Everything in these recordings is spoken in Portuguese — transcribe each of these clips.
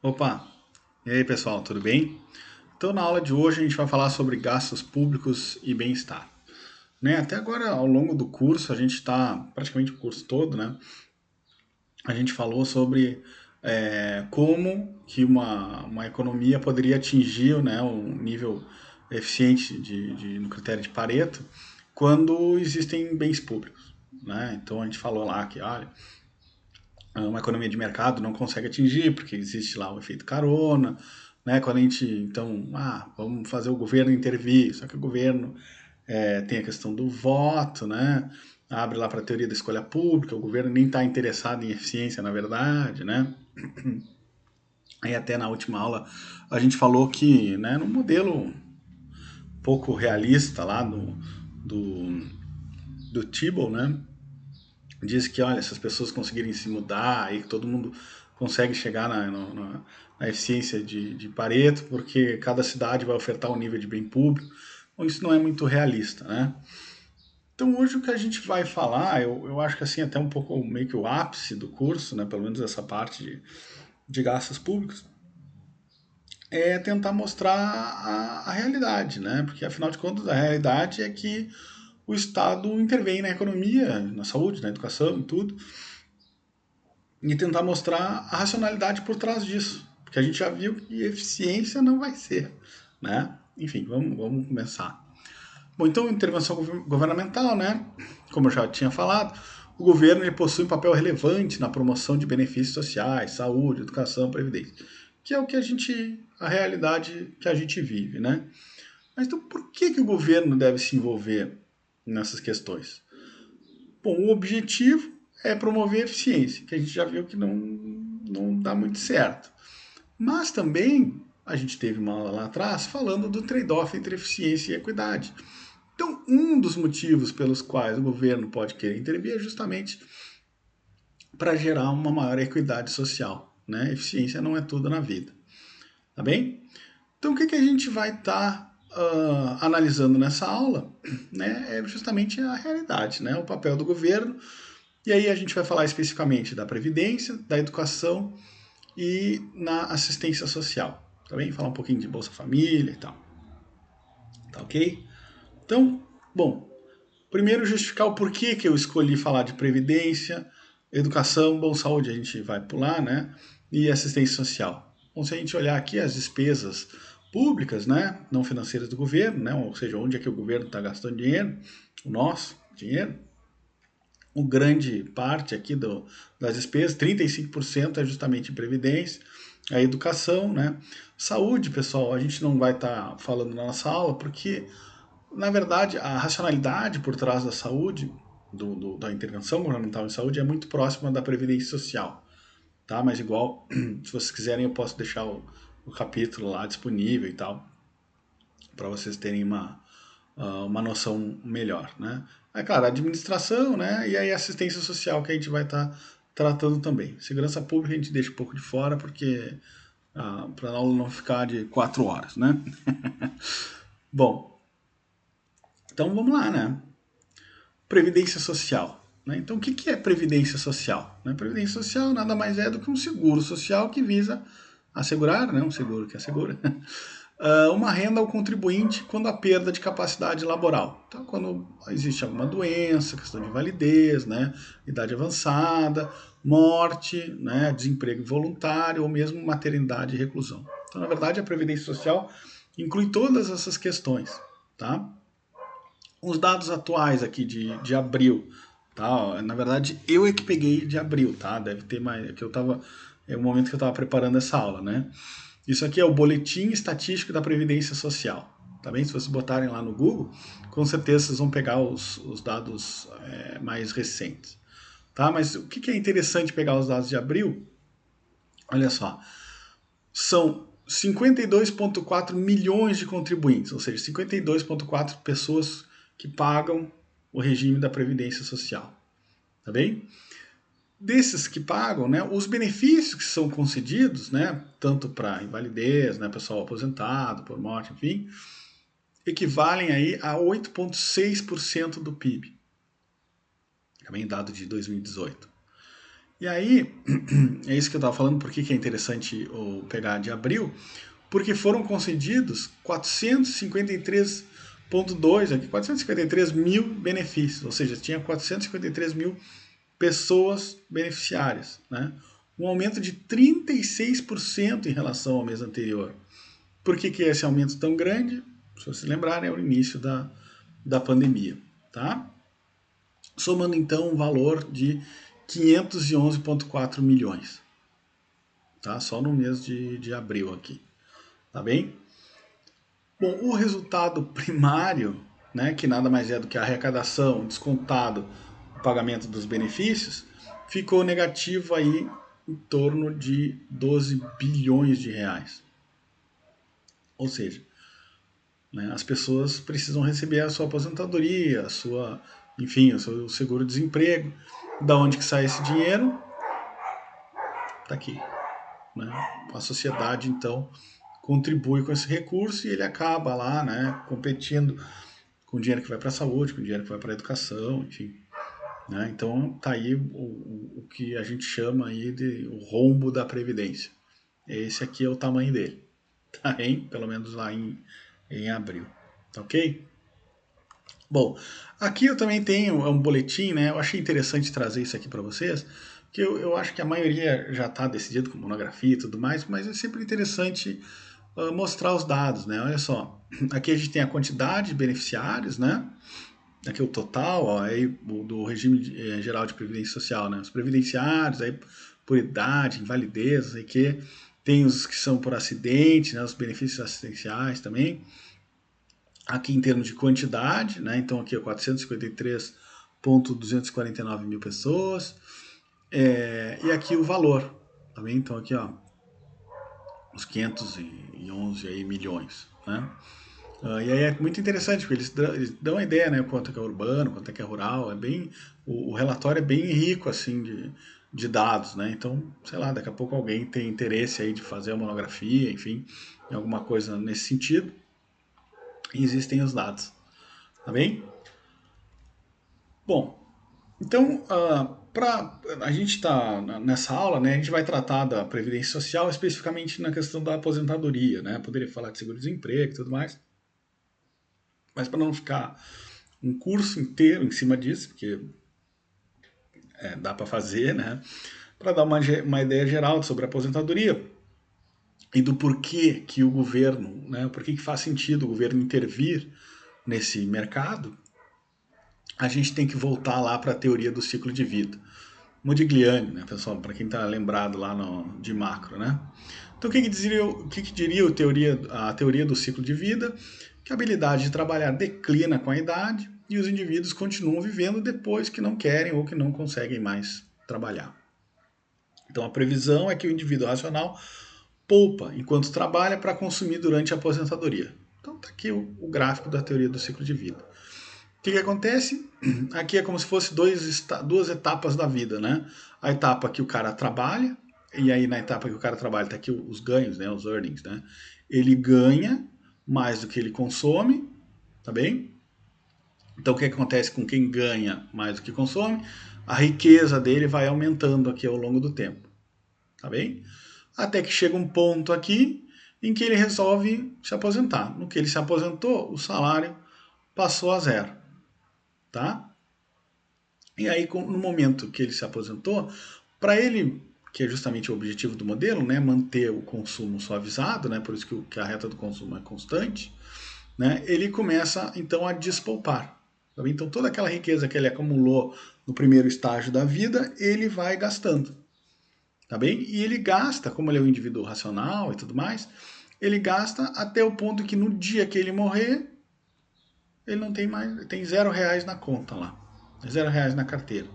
Opa! E aí pessoal, tudo bem? Então na aula de hoje a gente vai falar sobre gastos públicos e bem-estar. Até agora, ao longo do curso, a gente está, praticamente o curso todo, a gente falou sobre como que uma economia poderia atingir um nível eficiente no critério de Pareto quando existem bens públicos. Então a gente falou lá que, olha, uma economia de mercado não consegue atingir, porque existe lá o efeito carona, Quando a gente, então, vamos fazer o governo intervir, só que o governo tem a questão do voto, Abre lá para a teoria da escolha pública, o governo nem está interessado em eficiência, na verdade, Aí até na última aula a gente falou que, no modelo pouco realista lá do Tibble, diz que, olha, se as pessoas conseguirem se mudar, aí todo mundo consegue chegar na eficiência de Pareto, porque cada cidade vai ofertar um nível de bem público. Bom, isso não é muito realista, Então hoje o que a gente vai falar, eu acho que assim, até um pouco meio que o ápice do curso, pelo menos essa parte de gastos públicos, é tentar mostrar a realidade, Porque afinal de contas a realidade é que o Estado intervém na economia, na saúde, na educação e tudo, e tentar mostrar a racionalidade por trás disso. Porque a gente já viu que eficiência não vai ser, Enfim, vamos começar. Bom, então, intervenção governamental, Como eu já tinha falado, o governo ele possui um papel relevante na promoção de benefícios sociais, saúde, educação, previdência, que é a realidade que a gente vive, Mas então, por que o governo deve se envolver nessas questões? Bom, o objetivo é promover a eficiência, que a gente já viu que não dá muito certo. Mas também a gente teve uma aula lá atrás falando do trade-off entre eficiência e equidade. Então, um dos motivos pelos quais o governo pode querer intervir é justamente para gerar uma maior equidade social. Eficiência não é tudo na vida. Tá bem? Então, o que a gente vai estar analisando nessa aula é justamente a realidade, o papel do governo. E aí a gente vai falar especificamente da previdência, da educação e na assistência social. Tá bem? Falar um pouquinho de Bolsa Família e tal. Tá ok? Então, bom, primeiro justificar o porquê que eu escolhi falar de previdência, educação, bom, saúde, a gente vai pular, E assistência social. Bom, se a gente olhar aqui as despesas públicas, não financeiras do governo, Ou seja, onde é que o governo está gastando dinheiro, o nosso dinheiro, o grande parte aqui das despesas, 35% é justamente em previdência, a educação, Saúde, pessoal, a gente não vai estar falando na nossa aula, porque na verdade, a racionalidade por trás da saúde, da intervenção governamental em saúde, é muito próxima da previdência social. Tá? Mas igual, se vocês quiserem, eu posso deixar o capítulo lá disponível e tal, para vocês terem uma noção melhor. É claro, a administração, e aí a assistência social que a gente vai estar tratando também. Segurança pública a gente deixa um pouco de fora, porque para a aula não ficar de 4 horas. Bom, então vamos lá, Previdência social. Então, o que é previdência social? Previdência social nada mais é do que um seguro social que visa assegurar, um seguro que assegura, uma renda ao contribuinte quando há perda de capacidade laboral. Então, quando existe alguma doença, questão de invalidez, idade avançada, morte, desemprego involuntário ou mesmo maternidade e reclusão. Então, na verdade, a previdência social inclui todas essas questões, tá? Os dados atuais aqui de abril, tá? Na verdade, eu é que peguei de abril, tá? Deve ter mais, que eu tava, é o momento que eu estava preparando essa aula, Isso aqui é o Boletim Estatístico da Previdência Social, tá bem? Se vocês botarem lá no Google, com certeza vocês vão pegar os dados mais recentes, tá? Mas o que é interessante pegar os dados de abril? Olha só, são 52,4 milhões de contribuintes, ou seja, 52,4 pessoas que pagam o regime da Previdência Social. Tá bem? Desses que pagam, os benefícios que são concedidos, tanto para invalidez, pessoal aposentado, por morte, enfim, equivalem aí a 8,6% do PIB. Também dado de 2018. E aí, é isso que eu estava falando, por que é interessante pegar de abril, porque foram concedidos 453,2 aqui, 453 mil benefícios, ou seja, tinha 453 mil pessoas beneficiárias, né? Um aumento de 36% em relação ao mês anterior. Por que é esse aumento tão grande? Se vocês lembrarem, é o início da pandemia, tá? Somando então um valor de 511,4 milhões, tá? Só no mês de abril aqui, tá bem? Bom, o resultado primário, né, que nada mais é do que a arrecadação descontado o pagamento dos benefícios, ficou negativo aí em torno de 12 bilhões de reais. Ou seja, né, as pessoas precisam receber a sua aposentadoria, a sua, enfim, o seu seguro-desemprego. Da onde que sai esse dinheiro? Tá aqui, né? A sociedade então contribui com esse recurso e ele acaba lá, né, competindo com o dinheiro que vai para a saúde, com o dinheiro que vai para a educação, enfim. Né? Então tá aí o que a gente chama aí de o rombo da Previdência. Esse aqui é o tamanho dele, tá bem? Pelo menos lá em abril, tá ok? Bom, aqui eu também tenho um boletim, né? Eu achei interessante trazer isso aqui para vocês, que eu acho que a maioria já está decidido com monografia e tudo mais, mas é sempre interessante mostrar os dados, né? Olha só, aqui a gente tem a quantidade de beneficiários, né? Aqui o total, ó, aí, do regime geral de previdência social, né? Os previdenciários, aí por idade, invalidez, aí que tem os que são por acidente, né? Os benefícios assistenciais também. Aqui em termos de quantidade, né? Então aqui é 453,249 mil pessoas. E aqui o valor, tá bem? Então aqui, ó, os 511 aí, milhões, né? E aí é muito interessante, porque eles dão a ideia, né, quanto é que é urbano, quanto é que é rural, é bem, o relatório é bem rico, assim, de dados, né, então, sei lá, daqui a pouco alguém tem interesse aí de fazer a monografia, enfim, em alguma coisa nesse sentido, e existem os dados, tá bem? Bom, então, a gente está nessa aula, né, a gente vai tratar da Previdência Social, especificamente na questão da aposentadoria, né, poderia falar de seguro-desemprego e tudo mais, mas para não ficar um curso inteiro em cima disso, porque dá para fazer, né? Para dar uma ideia geral sobre a aposentadoria e do porquê que o governo, né? Por que faz sentido o governo intervir nesse mercado, a gente tem que voltar lá para a teoria do ciclo de vida. Modigliani, né, pessoal, para quem está lembrado lá de macro, né? Então, o que diria a teoria do ciclo de vida? Que a habilidade de trabalhar declina com a idade e os indivíduos continuam vivendo depois que não querem ou que não conseguem mais trabalhar. Então, a previsão é que o indivíduo racional poupa enquanto trabalha para consumir durante a aposentadoria. Então, está aqui o gráfico da teoria do ciclo de vida. O que acontece? Aqui é como se fosse duas etapas da vida, né? A etapa que o cara trabalha, e aí na etapa que o cara trabalha, tá aqui os ganhos, né? Os earnings, né? Ele ganha mais do que ele consome, tá bem? Então o que acontece com quem ganha mais do que consome? A riqueza dele vai aumentando aqui ao longo do tempo, tá bem? Até que chega um ponto aqui em que ele resolve se aposentar. No que ele se aposentou, o salário passou a zero, tá? E aí, no momento que ele se aposentou, para ele, que é justamente o objetivo do modelo, né, manter o consumo suavizado, né, por isso que a reta do consumo é constante, né, ele começa então a despoupar. Então toda aquela riqueza que ele acumulou no primeiro estágio da vida, ele vai gastando. Tá bem? E ele gasta, como ele é um indivíduo racional e tudo mais, ele gasta até o ponto que no dia que ele morrer, ele não tem mais, ele tem R$0 na conta lá, R$0 na carteira.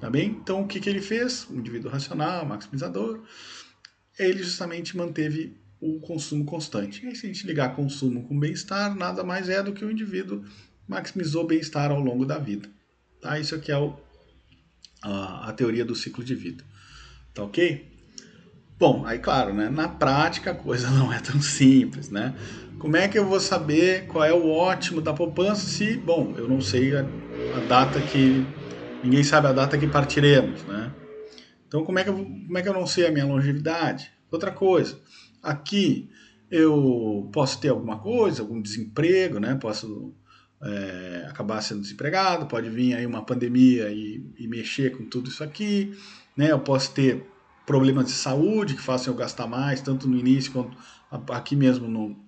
Tá bem? Então o que ele fez? Um indivíduo racional, maximizador, ele justamente manteve o consumo constante. E aí, se a gente ligar consumo com bem-estar, nada mais é do que o indivíduo maximizou bem-estar ao longo da vida. Tá? Isso aqui é a teoria do ciclo de vida. Tá ok? Bom, aí claro, né, na prática a coisa não é tão simples, né? Como é que eu vou saber qual é o ótimo da poupança se, bom, eu não sei a data que... Ninguém sabe a data que partiremos, né? Então, como é que eu não sei a minha longevidade? Outra coisa, aqui eu posso ter alguma coisa, algum desemprego, né? Posso acabar sendo desempregado, pode vir aí uma pandemia e mexer com tudo isso aqui, né? Eu posso ter problemas de saúde que façam eu gastar mais, tanto no início quanto aqui mesmo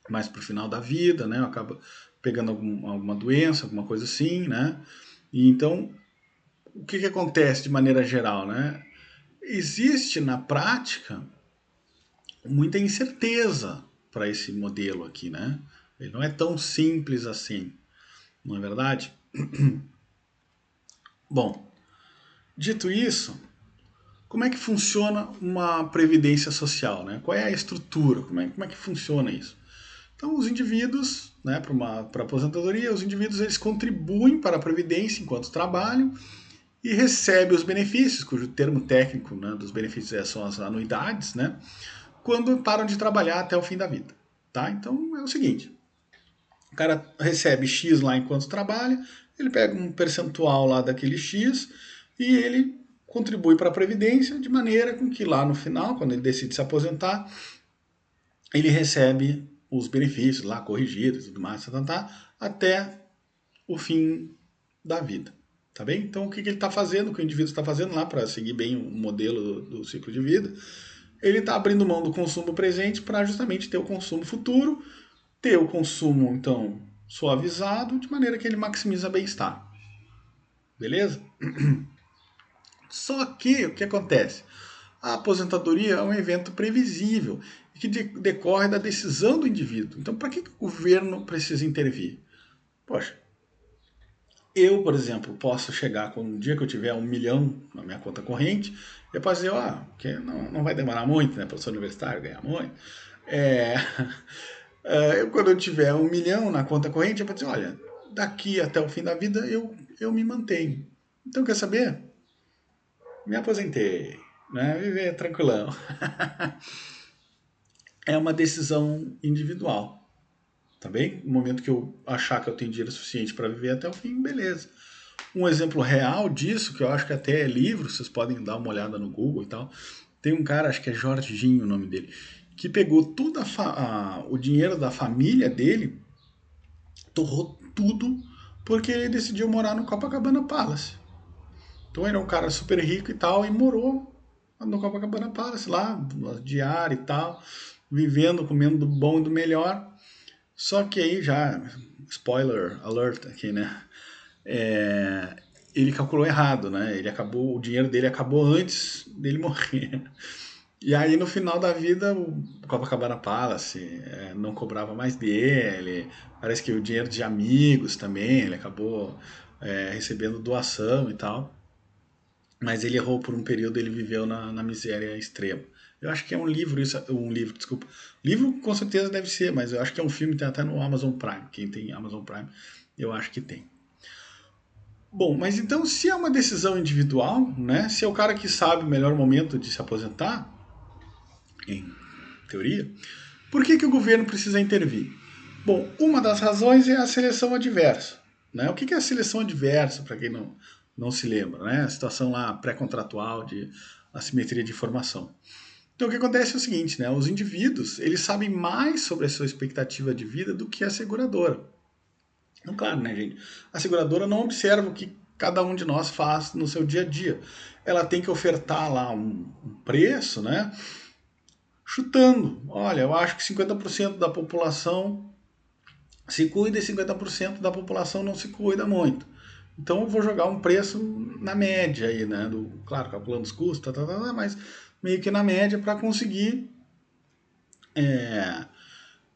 mais para o final da vida, né? Eu acabo pegando alguma doença, alguma coisa assim, né? E então, o que acontece de maneira geral, né? Existe na prática muita incerteza para esse modelo aqui, né? Ele não é tão simples assim, não é verdade? Bom, dito isso, como é que funciona uma previdência social, né? Qual é a estrutura? Como é que funciona isso? Então, os indivíduos, né, para aposentadoria, os indivíduos eles contribuem para a previdência enquanto trabalham e recebem os benefícios, cujo termo técnico, né, dos benefícios são as anuidades, né, quando param de trabalhar até o fim da vida. Tá? Então, é o seguinte, o cara recebe X lá enquanto trabalha, ele pega um percentual lá daquele X e ele contribui para a Previdência de maneira com que lá no final, quando ele decide se aposentar, ele recebe os benefícios lá corrigidos e tudo mais, até o fim da vida. Tá bem? Então, o que ele está fazendo, o que o indivíduo está fazendo lá para seguir bem o modelo do ciclo de vida? Ele está abrindo mão do consumo presente para justamente ter o consumo futuro, ter o consumo, então, suavizado, de maneira que ele maximiza bem-estar. Beleza? Só que o que acontece? A aposentadoria é um evento previsível e que decorre da decisão do indivíduo. Então, para que o governo precisa intervir? Poxa, eu, por exemplo, posso chegar com um dia que eu tiver 1 milhão na minha conta corrente, eu posso dizer, ó, que não vai demorar muito, né? Professor universitário ganhar muito. É, quando eu tiver 1 milhão na conta corrente, eu posso dizer, olha, daqui até o fim da vida eu me mantenho. Então, quer saber? Me aposentei, né? Viver tranquilão. É uma decisão individual, tá bem? No momento que eu achar que eu tenho dinheiro suficiente para viver até o fim, beleza. Um exemplo real disso, que eu acho que até é livro, vocês podem dar uma olhada no Google e tal. Tem um cara, acho que é Jorginho o nome dele, que pegou todo o dinheiro da família dele, torrou tudo, porque ele decidiu morar no Copacabana Palace. Então ele é um cara super rico e tal, e morou no Copacabana Palace, lá, diária e tal, vivendo, comendo do bom e do melhor. Só que aí já, spoiler alert aqui, né? É, ele calculou errado, né? O dinheiro dele acabou antes dele morrer. E aí no final da vida o Copacabana Palace não cobrava mais dele. Parece que o dinheiro de amigos também, ele acabou recebendo doação e tal. Mas ele errou por um período, ele viveu na miséria extrema. Eu acho que é um livro, desculpa. Livro com certeza deve ser, mas eu acho que é um filme, tem até no Amazon Prime. Quem tem Amazon Prime, eu acho que tem. Bom, mas então se é uma decisão individual, né? Se é o cara que sabe o melhor momento de se aposentar, em teoria, por que o governo precisa intervir? Bom, uma das razões é a seleção adversa. Né? O que é a seleção adversa, para quem não se lembra? Né? A situação lá pré-contratual de assimetria de informação. Então o que acontece é o seguinte, né? Os indivíduos eles sabem mais sobre a sua expectativa de vida do que a seguradora. Então, claro, né, gente? A seguradora não observa o que cada um de nós faz no seu dia a dia. Ela tem que ofertar lá um preço, né? Chutando. Olha, eu acho que 50% da população se cuida e 50% da população não se cuida muito. Então eu vou jogar um preço na média aí, né? Claro, calculando os custos, mas meio que na média para conseguir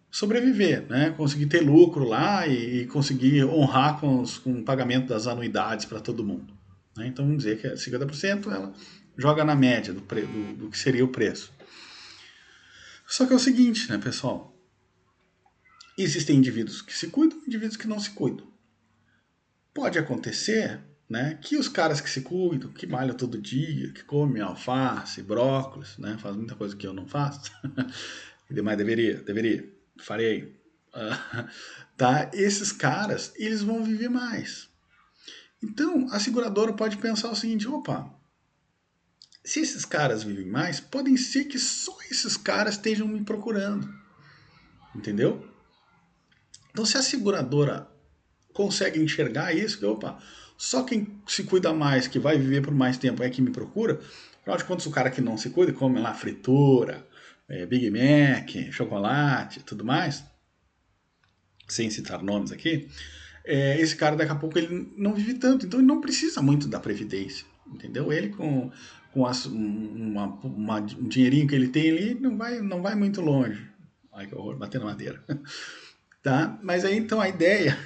sobreviver, né? Conseguir ter lucro lá e conseguir honrar com o pagamento das anuidades para todo mundo. Né? Então vamos dizer que é 50% ela joga na média do que seria o preço. Só que é o seguinte, né, pessoal? Existem indivíduos que se cuidam e indivíduos que não se cuidam. Pode acontecer, né, que os caras que se cuidam, que malham todo dia, que comem alface, brócolis, né, faz muita coisa que eu não faço, e demais deveria, farei, tá? Esses caras, eles vão viver mais. Então, a seguradora pode pensar o seguinte, opa, Se esses caras vivem mais, podem ser que só esses caras estejam me procurando, entendeu? Então, se a seguradora consegue enxergar isso, que opa, só quem se cuida mais, que vai viver por mais tempo, é que me procura. Afinal de contas, o cara que não se cuida, come lá fritura, Big Mac, chocolate, tudo mais, sem citar nomes aqui, esse cara daqui a pouco ele não vive tanto, então ele não precisa muito da previdência, entendeu? Ele com um dinheirinho que ele tem ali não vai muito longe. Ai que horror, batendo madeira. Tá? Mas aí então a ideia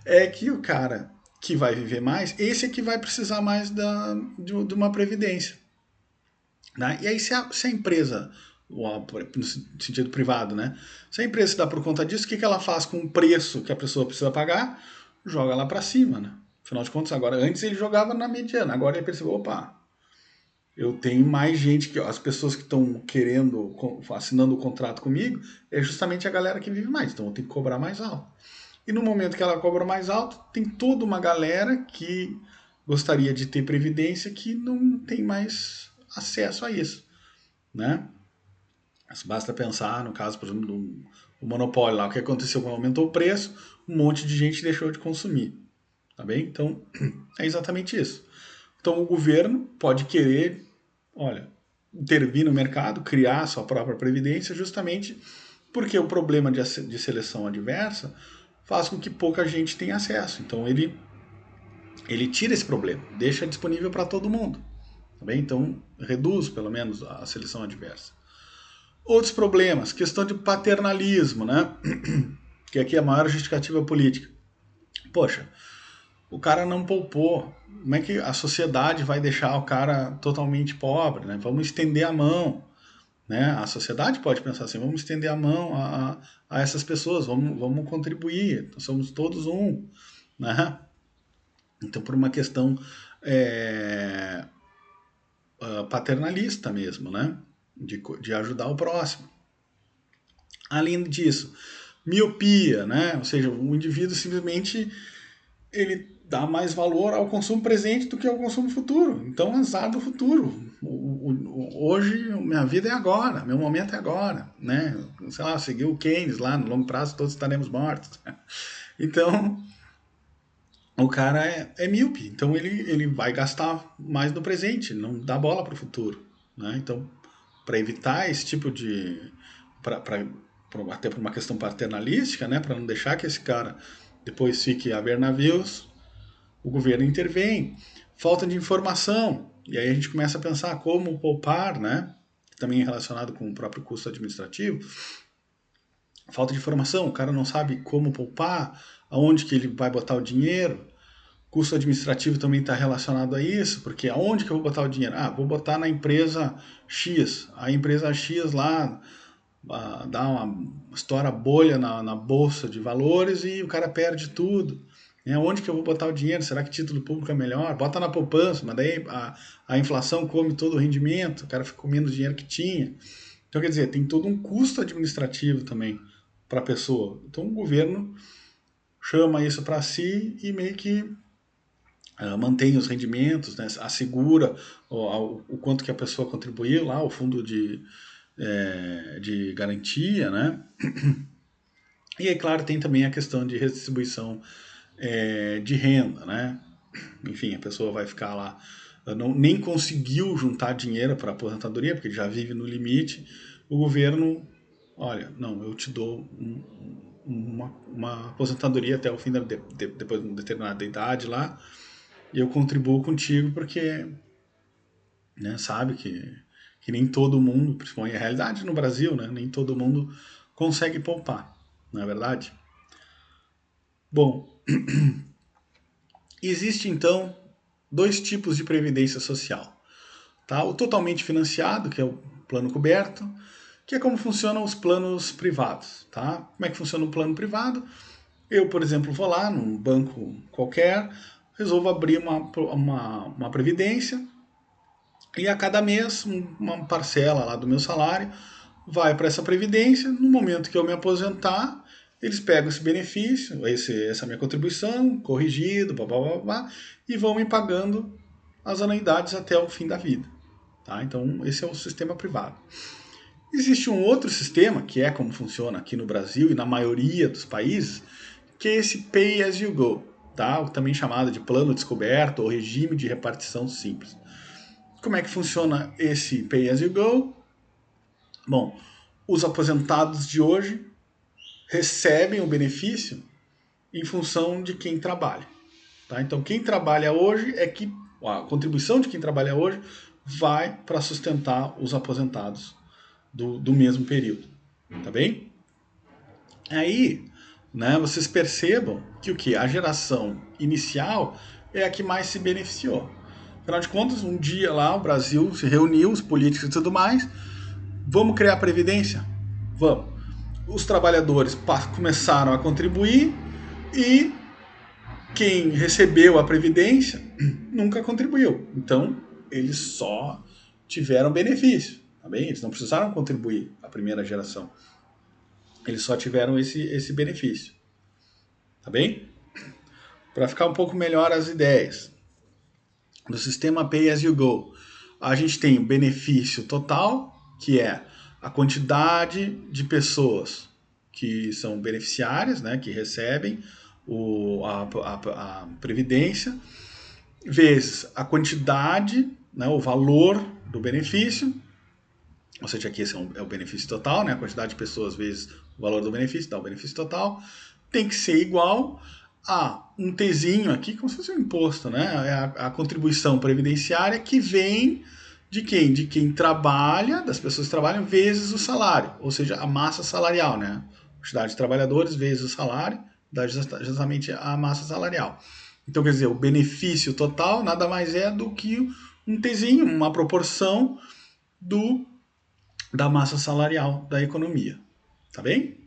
é que o cara que vai viver mais, esse é que vai precisar mais de uma previdência. Né? E aí se a empresa, no sentido privado, né? Se a empresa se dá por conta disso, o que, que ela faz com o preço que a pessoa precisa pagar? Joga lá para cima, né? Afinal de contas, agora, antes ele jogava na mediana, agora ele percebeu, opa, eu tenho mais gente, que as pessoas que estão querendo, assinando o contrato comigo, é justamente a galera que vive mais, então eu tenho que cobrar mais alto. E no momento que ela cobra mais alto, tem toda uma galera que gostaria de ter previdência que não tem mais acesso a isso, né? Mas basta pensar, no caso, por exemplo, do monopólio lá, o que aconteceu quando aumentou o preço, um monte de gente deixou de consumir, tá bem? Então, é exatamente isso. Então, o governo pode querer, olha, intervir no mercado, criar a sua própria previdência, justamente porque o problema de seleção adversa faz com que pouca gente tenha acesso. Então, ele tira esse problema, deixa disponível para todo mundo. Tá bem? Então, reduz, pelo menos, a seleção adversa. Outros problemas, questão de paternalismo, né? Que aqui é a maior justificativa política. Poxa, o cara não poupou. Como é que a sociedade vai deixar o cara totalmente pobre, né? Vamos estender a mão, né? A sociedade pode pensar assim, vamos estender a mão a essas pessoas, vamos contribuir, somos todos um, né? Então, por uma questão é, paternalista mesmo, né? De ajudar o próximo. Além disso, miopia, né? Ou seja, o indivíduo simplesmente ele dá mais valor ao consumo presente do que ao consumo futuro. Então, azar do futuro. Hoje, minha vida é agora, meu momento é agora, né? Sei lá, seguir o Keynes lá, no longo prazo todos estaremos mortos. Então, o cara é míope, então ele vai gastar mais no presente, não dá bola para o futuro. Né? Então, para evitar esse tipo de. Até por uma questão paternalística, né? Para não deixar que esse cara depois fique a ver navios, o governo intervém. Falta de informação, e aí a gente começa a pensar como poupar, né? Também relacionado com o próprio custo administrativo. Falta de informação, o cara não sabe como poupar, aonde que ele vai botar o dinheiro. Custo administrativo também está relacionado a isso, porque aonde que eu vou botar o dinheiro? Ah, vou botar na empresa X. A empresa X lá dá uma estoura bolha na bolsa de valores e o cara perde tudo. Onde que eu vou botar o dinheiro? Será que título público é melhor? Bota na poupança, mas daí a inflação come todo o rendimento, o cara fica comendo o dinheiro que tinha. Então, quer dizer, tem todo um custo administrativo também para a pessoa. Então, o governo chama isso para si e meio que mantém os rendimentos, né, assegura o quanto que a pessoa contribuiu lá, o fundo de garantia, né? E é claro, tem também a questão de redistribuição de renda, né? Enfim, a pessoa vai ficar lá, nem conseguiu juntar dinheiro para a aposentadoria, porque já vive no limite, o governo, olha, não, eu te dou uma aposentadoria até o fim, depois de uma determinada idade lá, e eu contribuo contigo porque, né, sabe que nem todo mundo, principalmente a realidade no Brasil, né, nem todo mundo consegue poupar, não é verdade? Bom, existe então dois tipos de previdência social. Tá? O totalmente financiado, que é o plano coberto, que é como funcionam os planos privados. Tá? Como é que funciona o plano privado? Eu, por exemplo, vou lá num banco qualquer, resolvo abrir uma previdência e a cada mês uma parcela lá do meu salário vai para essa previdência. No momento que eu me aposentar, eles pegam esse benefício, essa minha contribuição, corrigido, blá, blá, blá, blá, e vão me pagando as anuidades até o fim da vida. Tá? Então, esse é o sistema privado. Existe um outro sistema, que é como funciona aqui no Brasil e na maioria dos países, que é esse Pay as you go, tá? Também chamado de plano descoberto ou regime de repartição simples. Como é que funciona esse Pay as you go? Bom, os aposentados de hoje recebem o benefício em função de quem trabalha. Tá? Então, quem trabalha hoje a contribuição de quem trabalha hoje vai para sustentar os aposentados do mesmo período. Tá bem? Aí, né, vocês percebam que o que? A geração inicial é a que mais se beneficiou. Afinal de contas, um dia lá o Brasil se reuniu, os políticos e tudo mais, vamos criar a Previdência? Vamos. Os trabalhadores começaram a contribuir e quem recebeu a Previdência nunca contribuiu. Então, eles só tiveram benefício. Tá bem? Eles não precisaram contribuir, a primeira geração. Eles só tiveram esse benefício. Tá bem? Para ficar um pouco melhor as ideias. No sistema Pay as you go, a gente tem o benefício total, que é a quantidade de pessoas que são beneficiárias, né, que recebem a previdência, vezes a quantidade, né, o valor do benefício, ou seja, aqui esse é o benefício total, né, a quantidade de pessoas vezes o valor do benefício, dá o benefício total, tem que ser igual a um Tzinho aqui, como se fosse um imposto, né, é a contribuição previdenciária que vem de quem? De quem trabalha, das pessoas que trabalham, vezes o salário, ou seja, a massa salarial, né, a quantidade de trabalhadores vezes o salário, dá justamente a massa salarial. Então, quer dizer, o benefício total nada mais é do que um Tzinho, uma proporção da massa salarial da economia. Tá bem?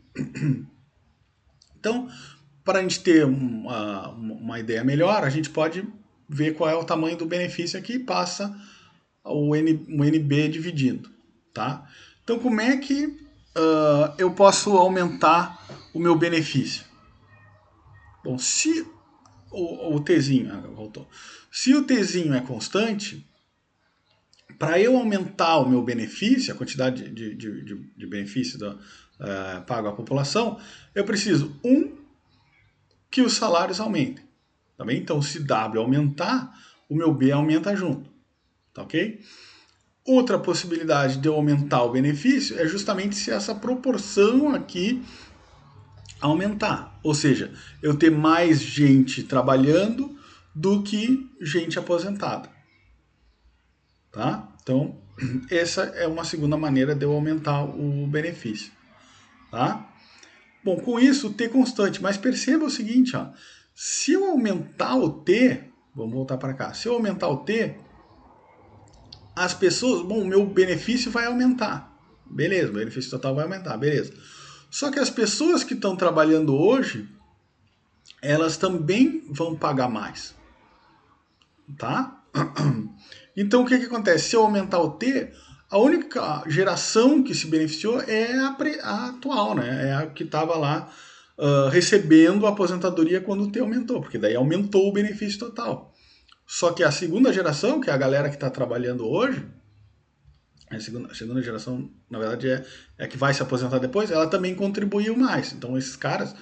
Então, para a gente ter uma ideia melhor, a gente pode ver qual é o tamanho do benefício aqui e passa o NB dividindo. Tá? Então, como é que eu posso aumentar o meu benefício? Bom, se o Tzinho, voltou. Se o Tzinho é constante, para eu aumentar o meu benefício, a quantidade de benefício pago à população, eu preciso, que os salários aumentem. Tá bem? Então, se W aumentar, o meu B aumenta junto. Tá ok? Outra possibilidade de eu aumentar o benefício é justamente se essa proporção aqui aumentar. Ou seja, eu ter mais gente trabalhando do que gente aposentada. Tá? Então, essa é uma segunda maneira de eu aumentar o benefício. Tá? Bom, com isso, o T constante. Mas perceba o seguinte, ó, se eu aumentar o T, vamos voltar para cá, se eu aumentar o T, as pessoas, bom, o meu benefício vai aumentar. Beleza, o benefício total vai aumentar, beleza. Só que as pessoas que estão trabalhando hoje, elas também vão pagar mais. Tá? Então, o que acontece? Se eu aumentar o T, a única geração que se beneficiou é a atual, né? É a que estava lá recebendo a aposentadoria quando o T aumentou, porque daí aumentou o benefício total. Só que a segunda geração, que é a galera que está trabalhando hoje, a segunda geração, na verdade, é a que vai se aposentar depois, ela também contribuiu mais. Então, esses caras,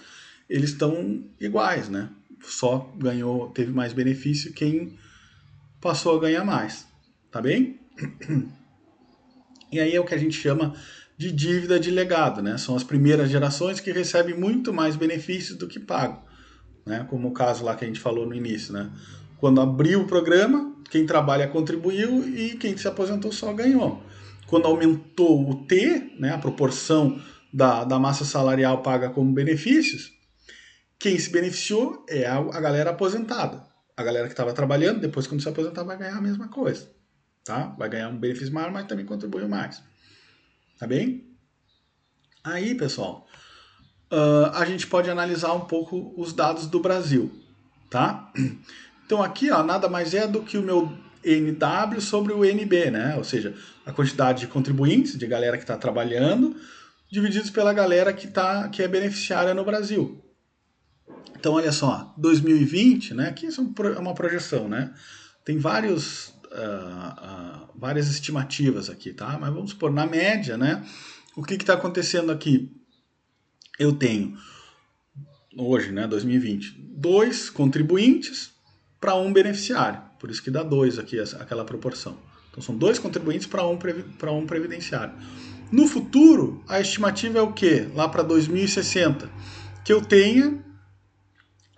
eles estão iguais, né? Só teve mais benefício quem passou a ganhar mais. Tá bem? E aí é o que a gente chama de dívida de legado, né? São as primeiras gerações que recebem muito mais benefícios do que pagam, né? Como o caso lá que a gente falou no início, né? Quando abriu o programa, quem trabalha contribuiu e quem se aposentou só ganhou. Quando aumentou o T, né, a proporção da massa salarial paga como benefícios, quem se beneficiou é a galera aposentada. A galera que estava trabalhando, depois quando se aposentar vai ganhar a mesma coisa. Tá? Vai ganhar um benefício maior, mas também contribuiu mais. Tá bem? Aí, pessoal, a gente pode analisar um pouco os dados do Brasil. Tá? Então aqui, ó, nada mais é do que o meu NW sobre o NB, né? Ou seja, a quantidade de contribuintes, de galera que está trabalhando, divididos pela galera que é beneficiária no Brasil. Então, olha só, 2020, né? Aqui é uma projeção, né? Tem vários várias estimativas aqui, tá? Mas vamos supor, na média, né? O que está acontecendo aqui? Eu tenho, hoje, né, 2020, 2 contribuintes para um beneficiário. Por isso que dá 2 aqui, aquela proporção. Então são 2 contribuintes para um previdenciário. No futuro, a estimativa é o quê? Lá para 2060, que eu tenha,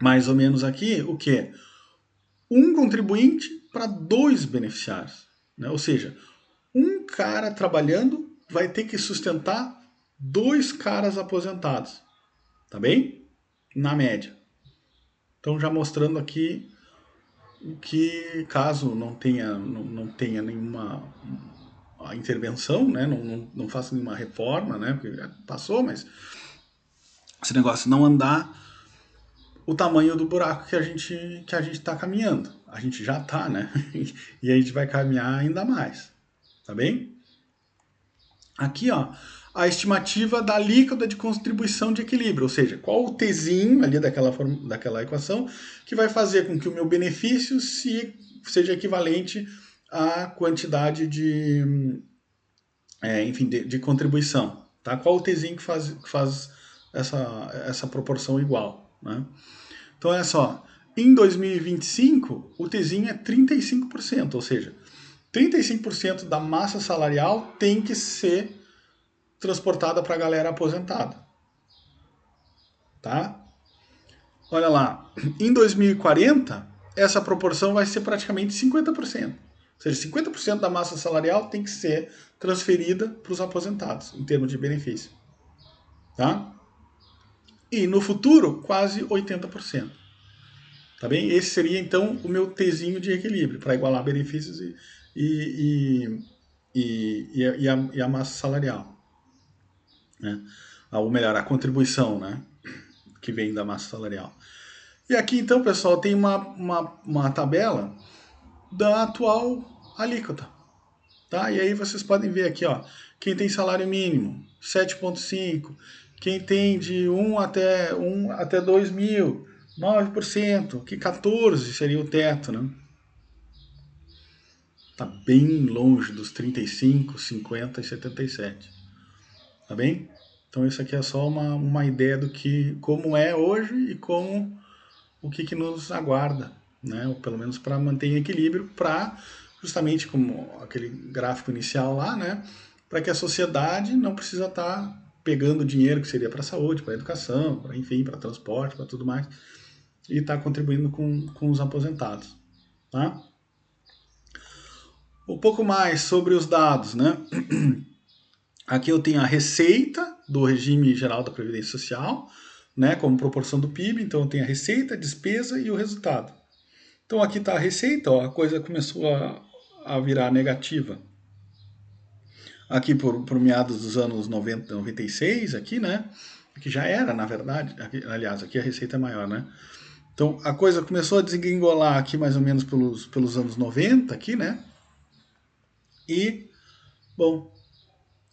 mais ou menos aqui, o quê? Um contribuinte para 2 beneficiários. Né? Ou seja, um cara trabalhando vai ter que sustentar 2 caras aposentados. Tá bem? Na média. Então já mostrando aqui que caso não tenha nenhuma intervenção, né? Não faça nenhuma reforma, né? Porque já passou, mas esse negócio não andar, o tamanho do buraco que a gente está caminhando. A gente já está, né? E a gente vai caminhar ainda mais. Tá bem? Aqui, ó, a estimativa da alíquota de contribuição de equilíbrio, ou seja, qual o Tzinho ali daquela equação que vai fazer com que o meu benefício seja equivalente à quantidade de contribuição. Tá? Qual o Tzinho que faz essa proporção igual. Né? Então, olha só, em 2025, o Tzinho é 35%, ou seja, 35% da massa salarial tem que ser transportada para a galera aposentada. Tá? Olha lá, em 2040, essa proporção vai ser praticamente 50%. Ou seja, 50% da massa salarial tem que ser transferida para os aposentados, em termos de benefício. Tá? E no futuro, quase 80%. Tá bem? Esse seria, então, o meu Tzinho de equilíbrio, para igualar benefícios e a massa salarial. Né? Ou melhor, a contribuição, né? Que vem da massa salarial. E aqui, então, pessoal, tem uma tabela da atual alíquota. Tá? E aí vocês podem ver aqui, ó, quem tem salário mínimo, 7,5%. Quem tem de 1 até 2 mil, 9%, que 14% seria o teto, né? Tá bem longe dos 35, 50 e 77. Tá bem? Então isso aqui é só uma ideia do que como é hoje e como o que nos aguarda, né? Ou pelo menos para manter em equilíbrio, para justamente como aquele gráfico inicial lá, né? Para que a sociedade não precisa estar pegando dinheiro que seria para a saúde, para a educação, para enfim, para transporte, para tudo mais, e está contribuindo com os aposentados, tá? Um pouco mais sobre os dados, né? Aqui eu tenho a receita do regime geral da Previdência Social, né, como proporção do PIB, então eu tenho a receita, a despesa e o resultado. Então aqui está a receita, ó, a coisa começou a virar negativa. Aqui por meados dos anos 90, 96, aqui, né, que já era, na verdade, aqui, aliás, aqui a receita é maior, né. Então a coisa começou a desgringolar aqui mais ou menos pelos anos 90, aqui, né, e, bom,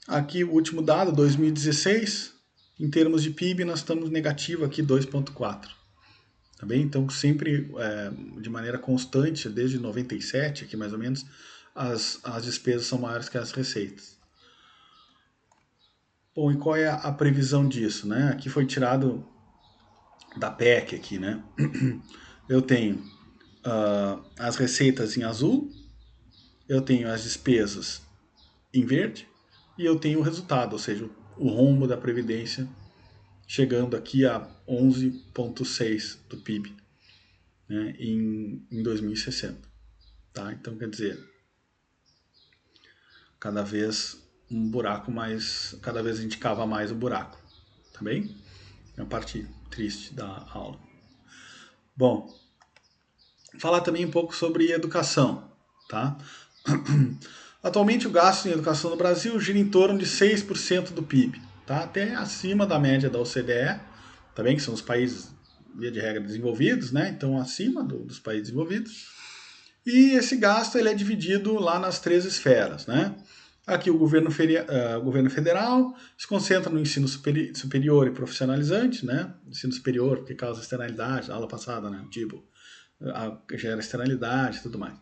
aqui o último dado, 2016, em termos de PIB, nós estamos negativo aqui 2,4. Tá bem? Então, sempre de maneira constante, desde 97, aqui mais ou menos, as despesas são maiores que as receitas. Bom, e qual é a previsão disso? Né? Aqui foi tirado da PEC, aqui, né? Eu tenho as receitas em azul, eu tenho as despesas em verde, e eu tenho o resultado, ou seja, o rombo da Previdência chegando aqui a 11,6% do PIB, né, em 2060. Tá? Então, quer dizer, cada vez cada vez a gente cava mais o buraco. Tá bem? É a parte triste da aula. Bom, falar também um pouco sobre educação. Tá? Atualmente o gasto em educação no Brasil gira em torno de 6% do PIB, tá? Até acima da média da OCDE, tá bem? Que são os países, via de regra, desenvolvidos, né? Então acima dos países desenvolvidos. E esse gasto ele é dividido lá nas 3 esferas, né? Aqui o governo federal se concentra no ensino superior e profissionalizante, né? Ensino superior, porque causa externalidade, aula passada, né? Tipo, gera externalidade e tudo mais.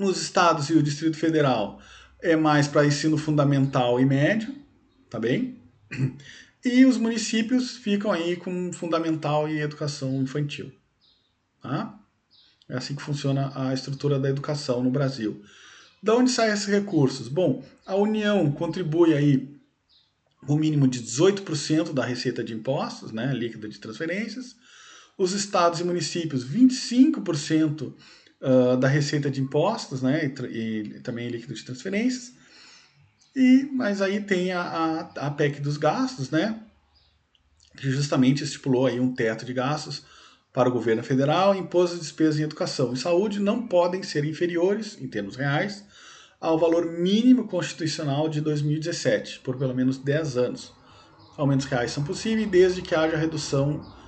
Nos estados e o Distrito Federal é mais para ensino fundamental e médio, tá bem? E os municípios ficam aí com fundamental e educação infantil, tá? É assim que funciona a estrutura da educação no Brasil. De onde saem esses recursos? Bom, a União contribui aí com o mínimo de 18% da receita de impostos, né, líquida de transferências. Os estados e municípios, 25% da receita de impostos, né, e também líquido de transferências. Mas aí tem a PEC dos gastos, né, que justamente estipulou aí um teto de gastos para o governo federal, impôs as despesas em educação e saúde não podem ser inferiores, em termos reais, ao valor mínimo constitucional de 2017, por pelo menos 10 anos. Aumentos reais são possíveis desde que haja redução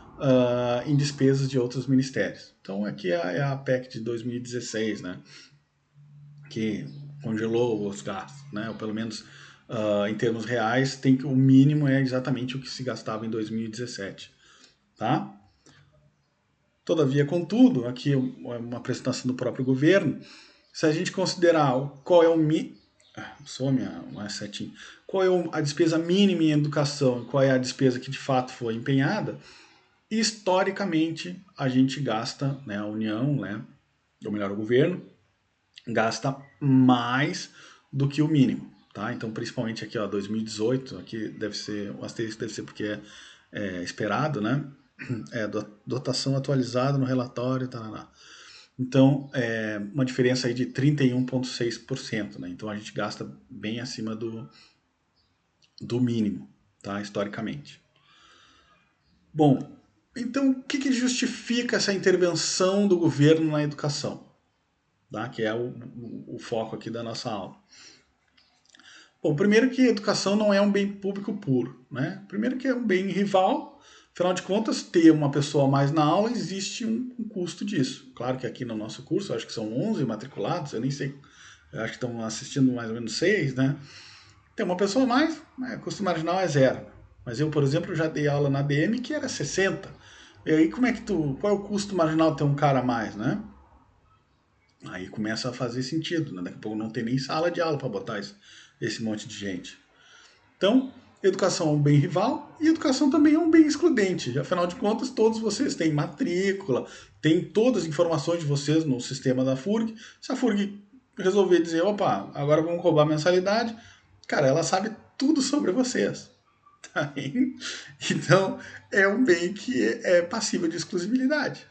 em despesas de outros ministérios. Então aqui é a PEC de 2016, né, que congelou os gastos, né, ou pelo menos em termos reais, o mínimo é exatamente o que se gastava em 2017. Tá? Todavia, contudo, aqui é uma apresentação do próprio governo, se a gente considerar qual é o qual é a despesa mínima em educação e qual é a despesa que de fato foi empenhada, historicamente a gente gasta, né, a União, né, ou melhor, o governo, gasta mais do que o mínimo. Tá? Então, principalmente aqui, ó, 2018, aqui deve ser, o asterisco deve ser porque é esperado, né? Dotação atualizada no relatório, tarará. Então, uma diferença aí de 31,6%, né? Então, a gente gasta bem acima do mínimo, tá? Historicamente. Bom, então, o que justifica essa intervenção do governo na educação? Tá? Que é o foco aqui da nossa aula. Bom, primeiro que a educação não é um bem público puro, né? Primeiro que é um bem rival, afinal de contas, ter uma pessoa a mais na aula, existe um custo disso. Claro que aqui no nosso curso, acho que são 11 matriculados, eu nem sei, eu acho que estão assistindo mais ou menos 6, né? Tem uma pessoa a mais, né? Custo marginal é zero. Mas eu, por exemplo, já dei aula na DM que era 60. E aí, qual é o custo marginal de ter um cara a mais, né? Aí começa a fazer sentido, né? Daqui a pouco não tem nem sala de aula para botar esse monte de gente. Então, educação é um bem rival e educação também é um bem excludente. Afinal de contas, todos vocês têm matrícula, têm todas as informações de vocês no sistema da FURG. Se a FURG resolver dizer, opa, agora vamos roubar a mensalidade, cara, ela sabe tudo sobre vocês. Tá? Então, é um bem que é passível de exclusividade.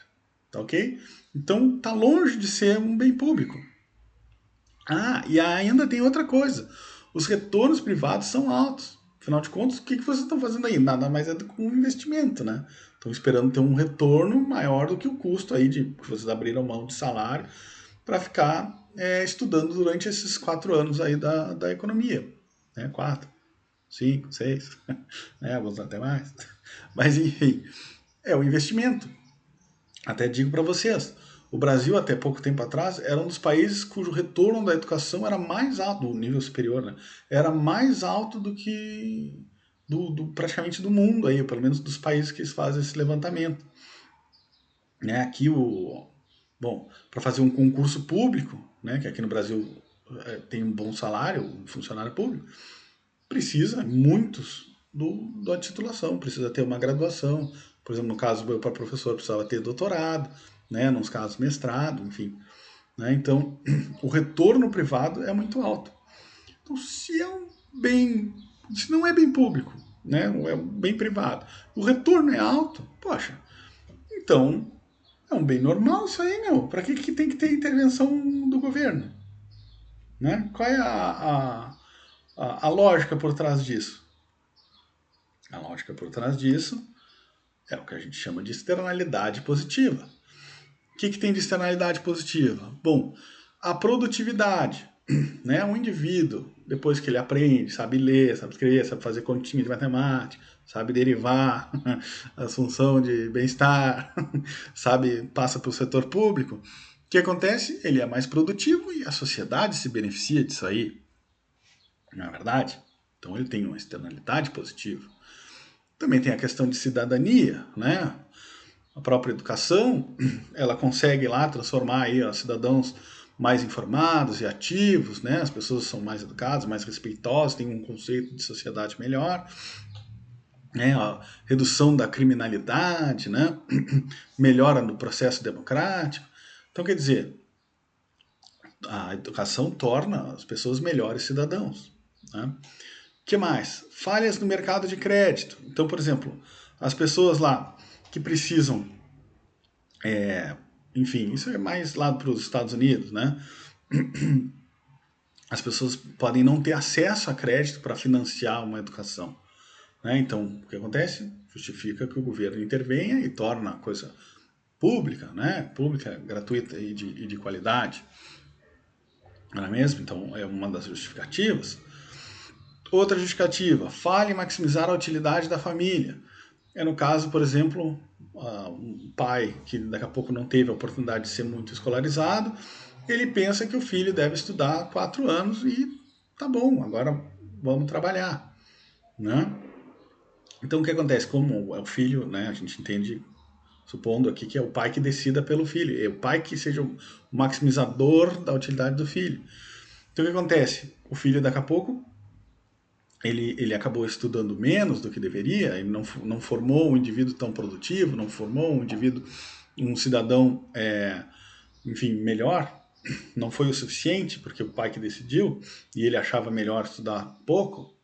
Tá ok? Então, tá longe de ser um bem público. E ainda tem outra coisa. Os retornos privados são altos. Afinal de contas, o que vocês estão fazendo aí? Nada mais é do que um investimento, né? Estão esperando ter um retorno maior do que o custo aí de que vocês abriram mão de salário para ficar estudando durante esses 4 anos aí da economia. Né? 4, 5, 6, né? Alguns até mais. Mas enfim, é o investimento. Até digo para vocês, o Brasil, até pouco tempo atrás, era um dos países cujo retorno da educação era mais alto, do nível superior, né? Era mais alto do que praticamente do mundo, aí, pelo menos dos países que fazem esse levantamento. Né? Aqui, bom, para fazer um concurso público, né, que aqui no Brasil tem um bom salário, um funcionário público, precisa, muitos, da titulação, precisa ter uma graduação. Por exemplo, no caso do meu professor, precisava ter doutorado, né? Nos casos, mestrado, enfim. Né? Então, o retorno privado é muito alto. Então, se não é bem público, né? É um bem privado, o retorno é alto, poxa, então é um bem normal isso aí, meu. Para que tem que ter intervenção do governo? Né? Qual é a lógica por trás disso? A lógica por trás disso é o que a gente chama de externalidade positiva. O que tem de externalidade positiva? Bom, a produtividade. Né? Um indivíduo, depois que ele aprende, sabe ler, sabe escrever, sabe fazer continha de matemática, sabe derivar a função de bem-estar, sabe, passa para o setor público, o que acontece? Ele é mais produtivo e a sociedade se beneficia disso aí. Não é verdade? Então ele tem uma externalidade positiva. Também tem a questão de cidadania, né? A própria educação, ela consegue lá transformar aí, ó, cidadãos mais informados e ativos, né? As pessoas são mais educadas, mais respeitosas, têm um conceito de sociedade melhor, né? A redução da criminalidade, né? Melhora no processo democrático. Então, quer dizer, a educação torna as pessoas melhores cidadãos, né? Que mais? Falhas no mercado de crédito. Então, por exemplo, as pessoas lá que precisam, enfim, isso é mais lá para os Estados Unidos, né? As pessoas podem não ter acesso a crédito para financiar uma educação, né? Então, o que acontece? Justifica que o governo intervenha e torna a coisa pública, né? Pública, gratuita e de qualidade, não é mesmo? Então, é uma das justificativas. Outra justificativa, falha em maximizar a utilidade da família. É no caso, por exemplo, um pai que daqui a pouco não teve a oportunidade de ser muito escolarizado, ele pensa que o filho deve estudar 4 anos e tá bom, agora vamos trabalhar, né? Então o que acontece? Como é o filho, né? A gente entende, supondo aqui que é o pai que decida pelo filho, é o pai que seja o maximizador da utilidade do filho. Então o que acontece? O filho daqui a pouco ele acabou estudando menos do que deveria, ele não formou um indivíduo tão produtivo, não formou um indivíduo, um cidadão, enfim, melhor, não foi o suficiente, porque o pai que decidiu, e ele achava melhor estudar pouco,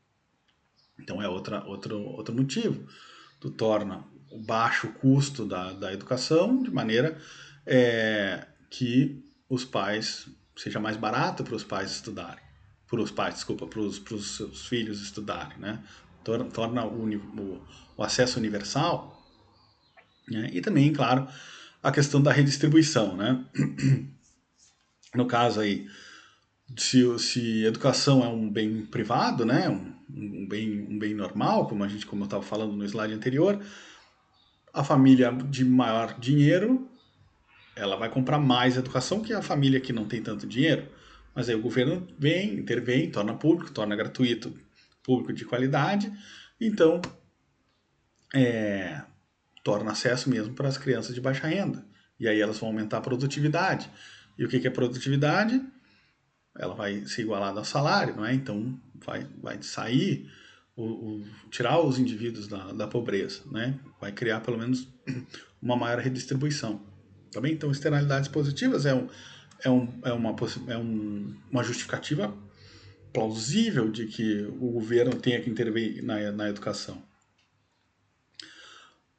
então é outro motivo. Tu torna o baixo custo da educação de maneira que os pais, seja mais barato para os pais estudarem, para os pais, desculpa, para os seus filhos estudarem, né? Torna o acesso universal, né? E também, claro, a questão da redistribuição, né? No caso aí, se educação é um bem privado, né? Um bem normal, como eu estava falando no slide anterior, a família de maior dinheiro ela vai comprar mais educação que a família que não tem tanto dinheiro. Mas aí o governo vem, intervém, torna público, torna gratuito, público de qualidade, então torna acesso mesmo para as crianças de baixa renda. E aí elas vão aumentar a produtividade. E o que é produtividade? Ela vai ser igualada ao salário, não é? Então vai sair, tirar os indivíduos da pobreza, né? Vai criar pelo menos uma maior redistribuição. Tá bem? Então, externalidades positivas uma justificativa plausível de que o governo tenha que intervir na educação.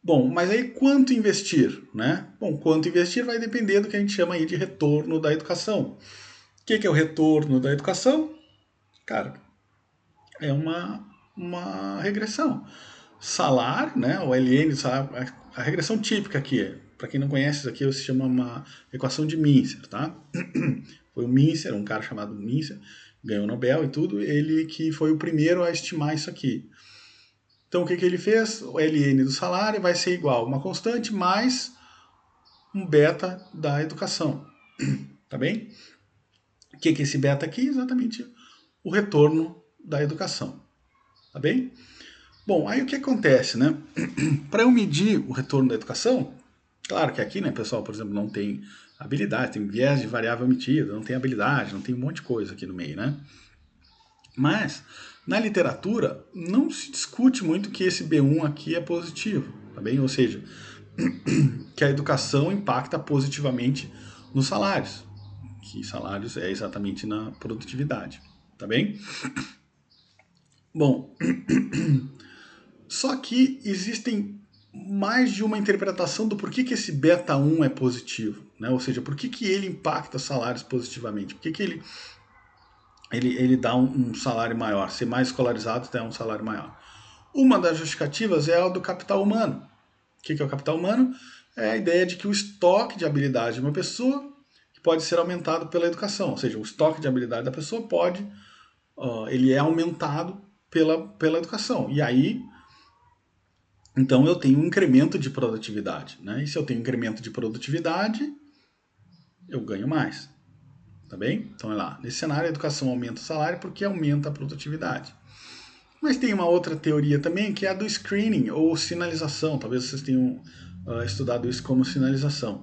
Bom, mas aí quanto investir, né? Bom, quanto investir vai depender do que a gente chama aí de retorno da educação. O que é o retorno da educação? Cara, é uma regressão. Salário, né? O LN, a regressão típica aqui, para quem não conhece isso aqui, se chama uma equação de Mincer, tá? Foi o Mincer, um cara chamado Mincer, ganhou o Nobel e tudo, ele que foi o primeiro a estimar isso aqui. Então o que ele fez? O LN do salário vai ser igual a uma constante mais um beta da educação, tá bem? O que é esse beta aqui? Exatamente o retorno da educação, tá bem? Bom, aí o que acontece, né? Para eu medir o retorno da educação, claro que aqui, né, pessoal, por exemplo, não tem habilidade, tem viés de variável omitida, não tem habilidade, não tem um monte de coisa aqui no meio, né? Mas, na literatura, não se discute muito que esse B1 aqui é positivo, tá bem? Ou seja, que a educação impacta positivamente nos salários, que salários é exatamente na produtividade, tá bem? Bom, só que existem mais de uma interpretação do porquê que esse beta 1 é positivo, né? Ou seja, por que ele impacta salários positivamente, por que ele dá um salário maior, ser mais escolarizado dá um salário maior. Uma das justificativas é a do capital humano. O que é o capital humano? É a ideia de que o estoque de habilidade de uma pessoa pode ser aumentado pela educação, ou seja, o estoque de habilidade da pessoa ele é aumentado pela educação. E aí, então eu tenho um incremento de produtividade, né? E se eu tenho incremento de produtividade, eu ganho mais, tá bem? Então, olha lá, nesse cenário a educação aumenta o salário porque aumenta a produtividade. Mas tem uma outra teoria também, que é a do screening, ou sinalização. Talvez vocês tenham estudado isso como sinalização.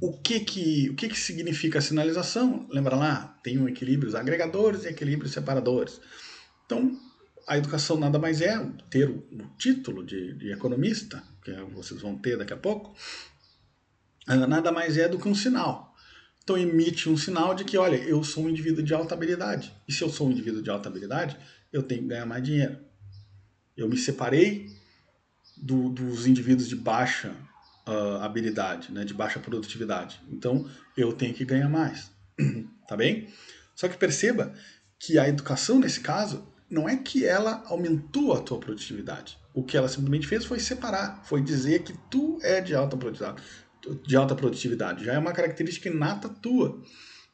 o que significa a sinalização? Lembra lá? Tem um equilíbrios agregadores e equilíbrios separadores. Então, a educação nada mais é ter o título de economista, que vocês vão ter daqui a pouco, nada mais é do que um sinal. Então emite um sinal de que, olha, eu sou um indivíduo de alta habilidade. E se eu sou um indivíduo de alta habilidade, eu tenho que ganhar mais dinheiro. Eu me separei dos indivíduos de baixa habilidade, né, de baixa produtividade. Então eu tenho que ganhar mais. Tá bem? Só que perceba que a educação, nesse caso, não é que ela aumentou a tua produtividade. O que ela simplesmente fez foi separar, foi dizer que tu é de alta produtividade. Já é uma característica inata tua.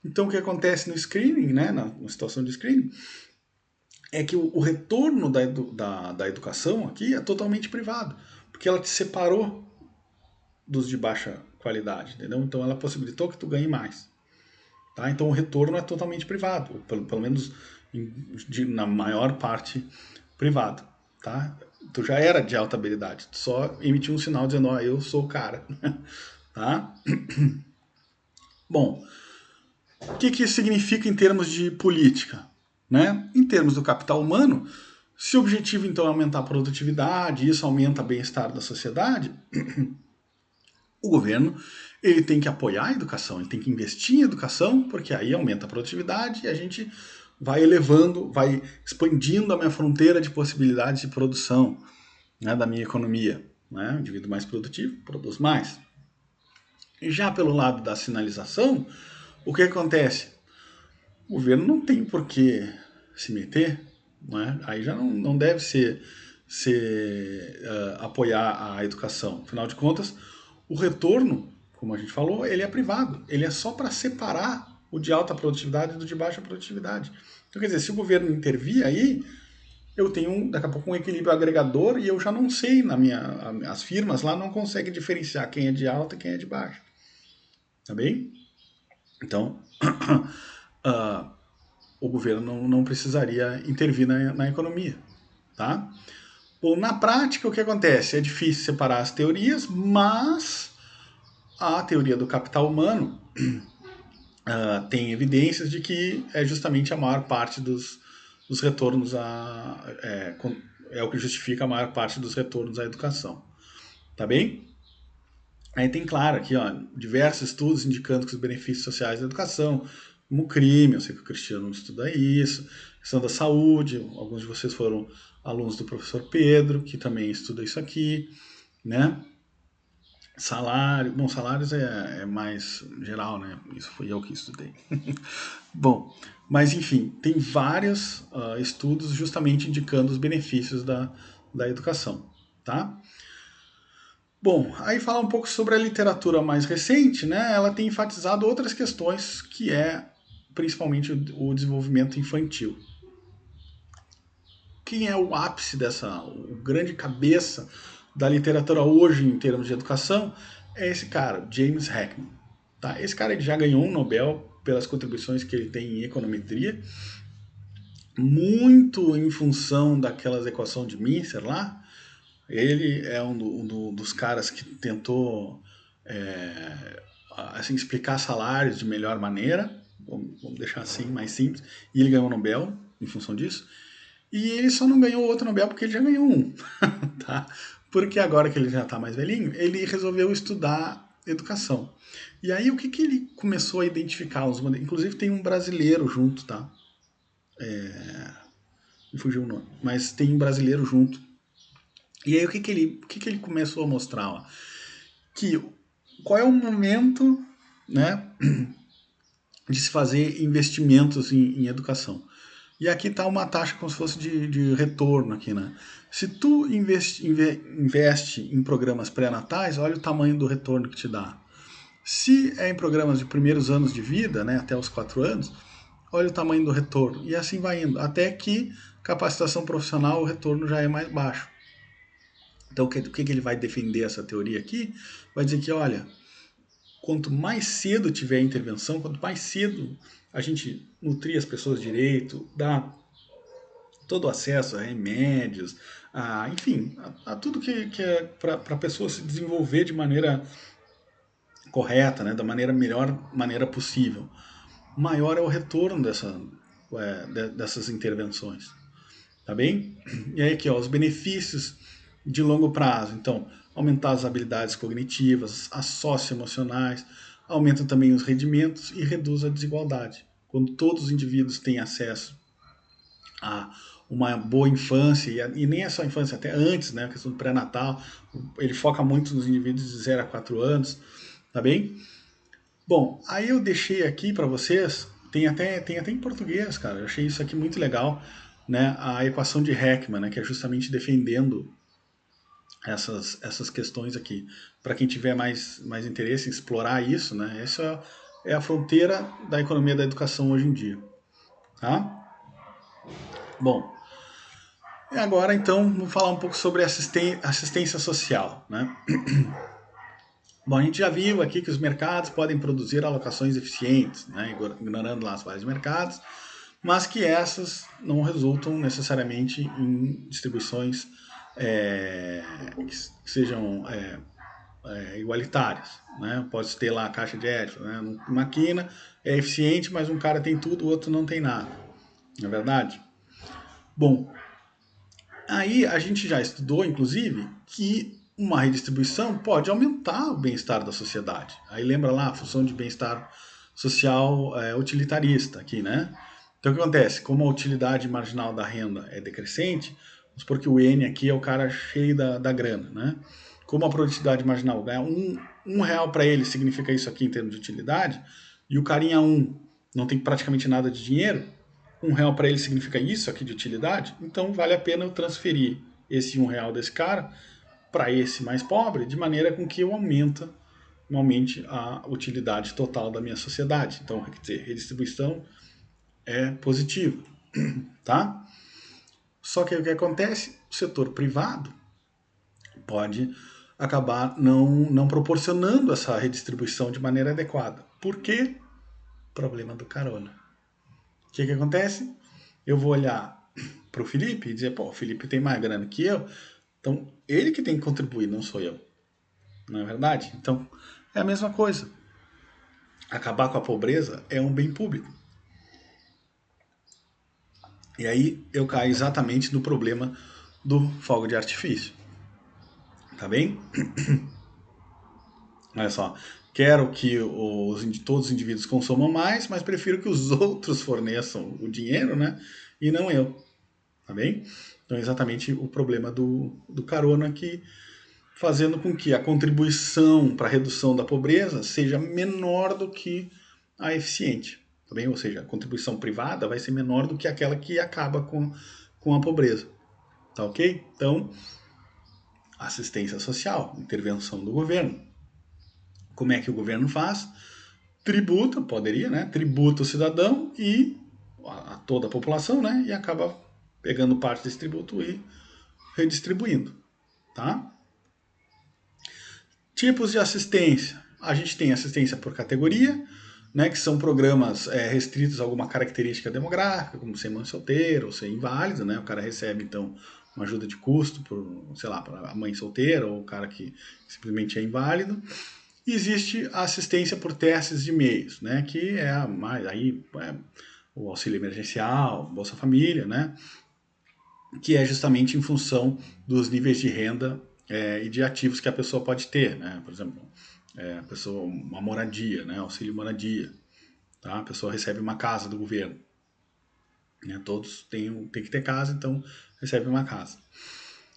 Então, o que acontece no screening, né, na situação de screening, é que o retorno da educação aqui é totalmente privado, porque ela te separou dos de baixa qualidade, entendeu? Então, ela possibilitou que tu ganhe mais. Tá? Então, o retorno é totalmente privado, pelo menos na maior parte privado. Tá? Tu já era de alta habilidade, tu só emitiu um sinal dizendo, ó, eu sou o cara. Tá? Bom, o que isso significa em termos de política? Né? Em termos do capital humano, se o objetivo então é aumentar a produtividade, e isso aumenta o bem-estar da sociedade, o governo ele tem que apoiar a educação, ele tem que investir em educação, porque aí aumenta a produtividade e a gente vai elevando, vai expandindo a minha fronteira de possibilidades de produção, né, da minha economia. Né? O indivíduo mais produtivo produz mais. E já pelo lado da sinalização, o que acontece? O governo não tem por que se meter, né? Aí já não deve ser apoiar a educação. Afinal de contas, o retorno, como a gente falou, ele é privado. Ele é só para separar o de alta produtividade do de baixa produtividade. Então, quer dizer, se o governo intervir aí, eu tenho daqui a pouco um equilíbrio agregador e eu já não sei, as firmas lá não conseguem diferenciar quem é de alta e quem é de baixa. Tá bem? Então, o governo não precisaria intervir na economia. Tá? Bom, na prática, o que acontece? É difícil separar as teorias, mas a teoria do capital humano tem evidências de que é justamente a maior parte dos retornos é o que justifica a maior parte dos retornos à educação. Tá bem? Aí tem claro aqui, ó, diversos estudos indicando que os benefícios sociais da educação, como o crime, eu sei que o Cristiano estuda isso, questão da saúde, alguns de vocês foram alunos do professor Pedro, que também estuda isso aqui, né? Salário, bom, salários é mais geral, né? Isso fui eu que estudei. Bom, mas enfim, tem vários estudos justamente indicando os benefícios da educação, tá? Bom, aí falar um pouco sobre a literatura mais recente, né? Ela tem enfatizado outras questões, que é principalmente o desenvolvimento infantil. Quem é o ápice o grande cabeça da literatura hoje em termos de educação? É esse cara, James Heckman. Tá? Esse cara ele já ganhou um Nobel pelas contribuições que ele tem em econometria, muito em função daquelas equações de Mincer lá. Ele é dos caras que tentou assim, explicar salários de melhor maneira, vamos deixar assim, mais simples, e ele ganhou o Nobel em função disso. E ele só não ganhou outro Nobel porque ele já ganhou um, tá? Porque agora que ele já está mais velhinho, ele resolveu estudar educação. E aí o que ele começou a identificar? Inclusive tem um brasileiro junto, tá? Me fugiu o nome, mas tem um brasileiro junto. E aí o que ele começou a mostrar? Ó? Que qual é o momento, né, de se fazer investimentos em educação. E aqui está uma taxa como se fosse de retorno aqui, né? Se tu investe em programas pré-natais, olha o tamanho do retorno que te dá. Se é em programas de primeiros anos de vida, né, até os 4 anos, olha o tamanho do retorno. E assim vai indo, até que capacitação profissional o retorno já é mais baixo. Então o que ele vai defender essa teoria aqui? Vai dizer que, olha, quanto mais cedo tiver intervenção, quanto mais cedo a gente nutrir as pessoas direito, dar todo o acesso a remédios, enfim, a tudo que é para a pessoa se desenvolver de maneira correta, né, da melhor maneira possível, maior é o retorno dessas intervenções. Tá bem? E aí aqui, ó, os benefícios de longo prazo. Então, aumentar as habilidades cognitivas, as socioemocionais, aumenta também os rendimentos e reduz a desigualdade. Quando todos os indivíduos têm acesso a uma boa infância, e nem é só infância, até antes, né, a questão do pré-natal, ele foca muito nos indivíduos de 0 a 4 anos, tá bem? Bom, aí eu deixei aqui para vocês, tem até em português, cara, eu achei isso aqui muito legal, né, a equação de Heckman, né, que é justamente defendendo essas questões aqui. Para quem tiver mais interesse em explorar isso, né, essa é a fronteira da economia da educação hoje em dia. Tá? Bom, e agora então vamos falar um pouco sobre assistência social. Né? Bom, a gente já viu aqui que os mercados podem produzir alocações eficientes, né, ignorando lá as vários mercados, mas que essas não resultam necessariamente em distribuições que sejam igualitárias. Né? Pode ter lá a caixa de Edison, né? Uma quina é eficiente, mas um cara tem tudo, o outro não tem nada. Não é verdade? Bom, aí a gente já estudou, inclusive, que uma redistribuição pode aumentar o bem-estar da sociedade. Aí lembra lá a função de bem-estar social utilitarista aqui, né? Então o que acontece? Como a utilidade marginal da renda é decrescente, vamos supor que o N aqui é o cara cheio da grana, né? Como a produtividade marginal ganha um real para ele significa isso aqui em termos de utilidade, e o carinha não tem praticamente nada de dinheiro, R$ 1 para ele significa isso aqui de utilidade, então vale a pena eu transferir esse R$ 1 desse cara para esse mais pobre, de maneira com que eu aumente a utilidade total da minha sociedade. Então, quer dizer, redistribuição é positiva, tá? Só que o que acontece? O setor privado pode acabar não proporcionando essa redistribuição de maneira adequada. Por quê? Problema do carona. O que acontece? Eu vou olhar para o Felipe e dizer, pô, o Felipe tem mais grana que eu, então ele que tem que contribuir, não sou eu. Não é verdade? Então, é a mesma coisa. Acabar com a pobreza é um bem público. E aí eu caio exatamente no problema do fogo de artifício. Tá bem? Olha só. Quero que todos os indivíduos consumam mais, mas prefiro que os outros forneçam o dinheiro, né? E não eu. Tá bem? Então é exatamente o problema do carona que fazendo com que a contribuição para a redução da pobreza seja menor do que a eficiente. Tá bem? Ou seja, a contribuição privada vai ser menor do que aquela que acaba com a pobreza. Tá ok? Então, assistência social, intervenção do governo. Como é que o governo faz? Tributa, poderia, né? Tributa o cidadão e a toda a população, né? E acaba pegando parte desse tributo e redistribuindo, tá? Tipos de assistência. A gente tem assistência por categoria, né, que são programas restritos a alguma característica demográfica, como ser mãe solteira ou ser inválido, né? O cara recebe, então, uma ajuda de custo por, sei lá, para a mãe solteira ou o cara que simplesmente é inválido. E existe a assistência por testes de meios, né, que é o auxílio emergencial, Bolsa Família, né, que é justamente em função dos níveis de renda e de ativos que a pessoa pode ter, né? Por exemplo, a pessoa, uma moradia, né? Auxílio moradia, tá? A pessoa recebe uma casa do governo, né? Todos têm que ter casa, então recebe uma casa.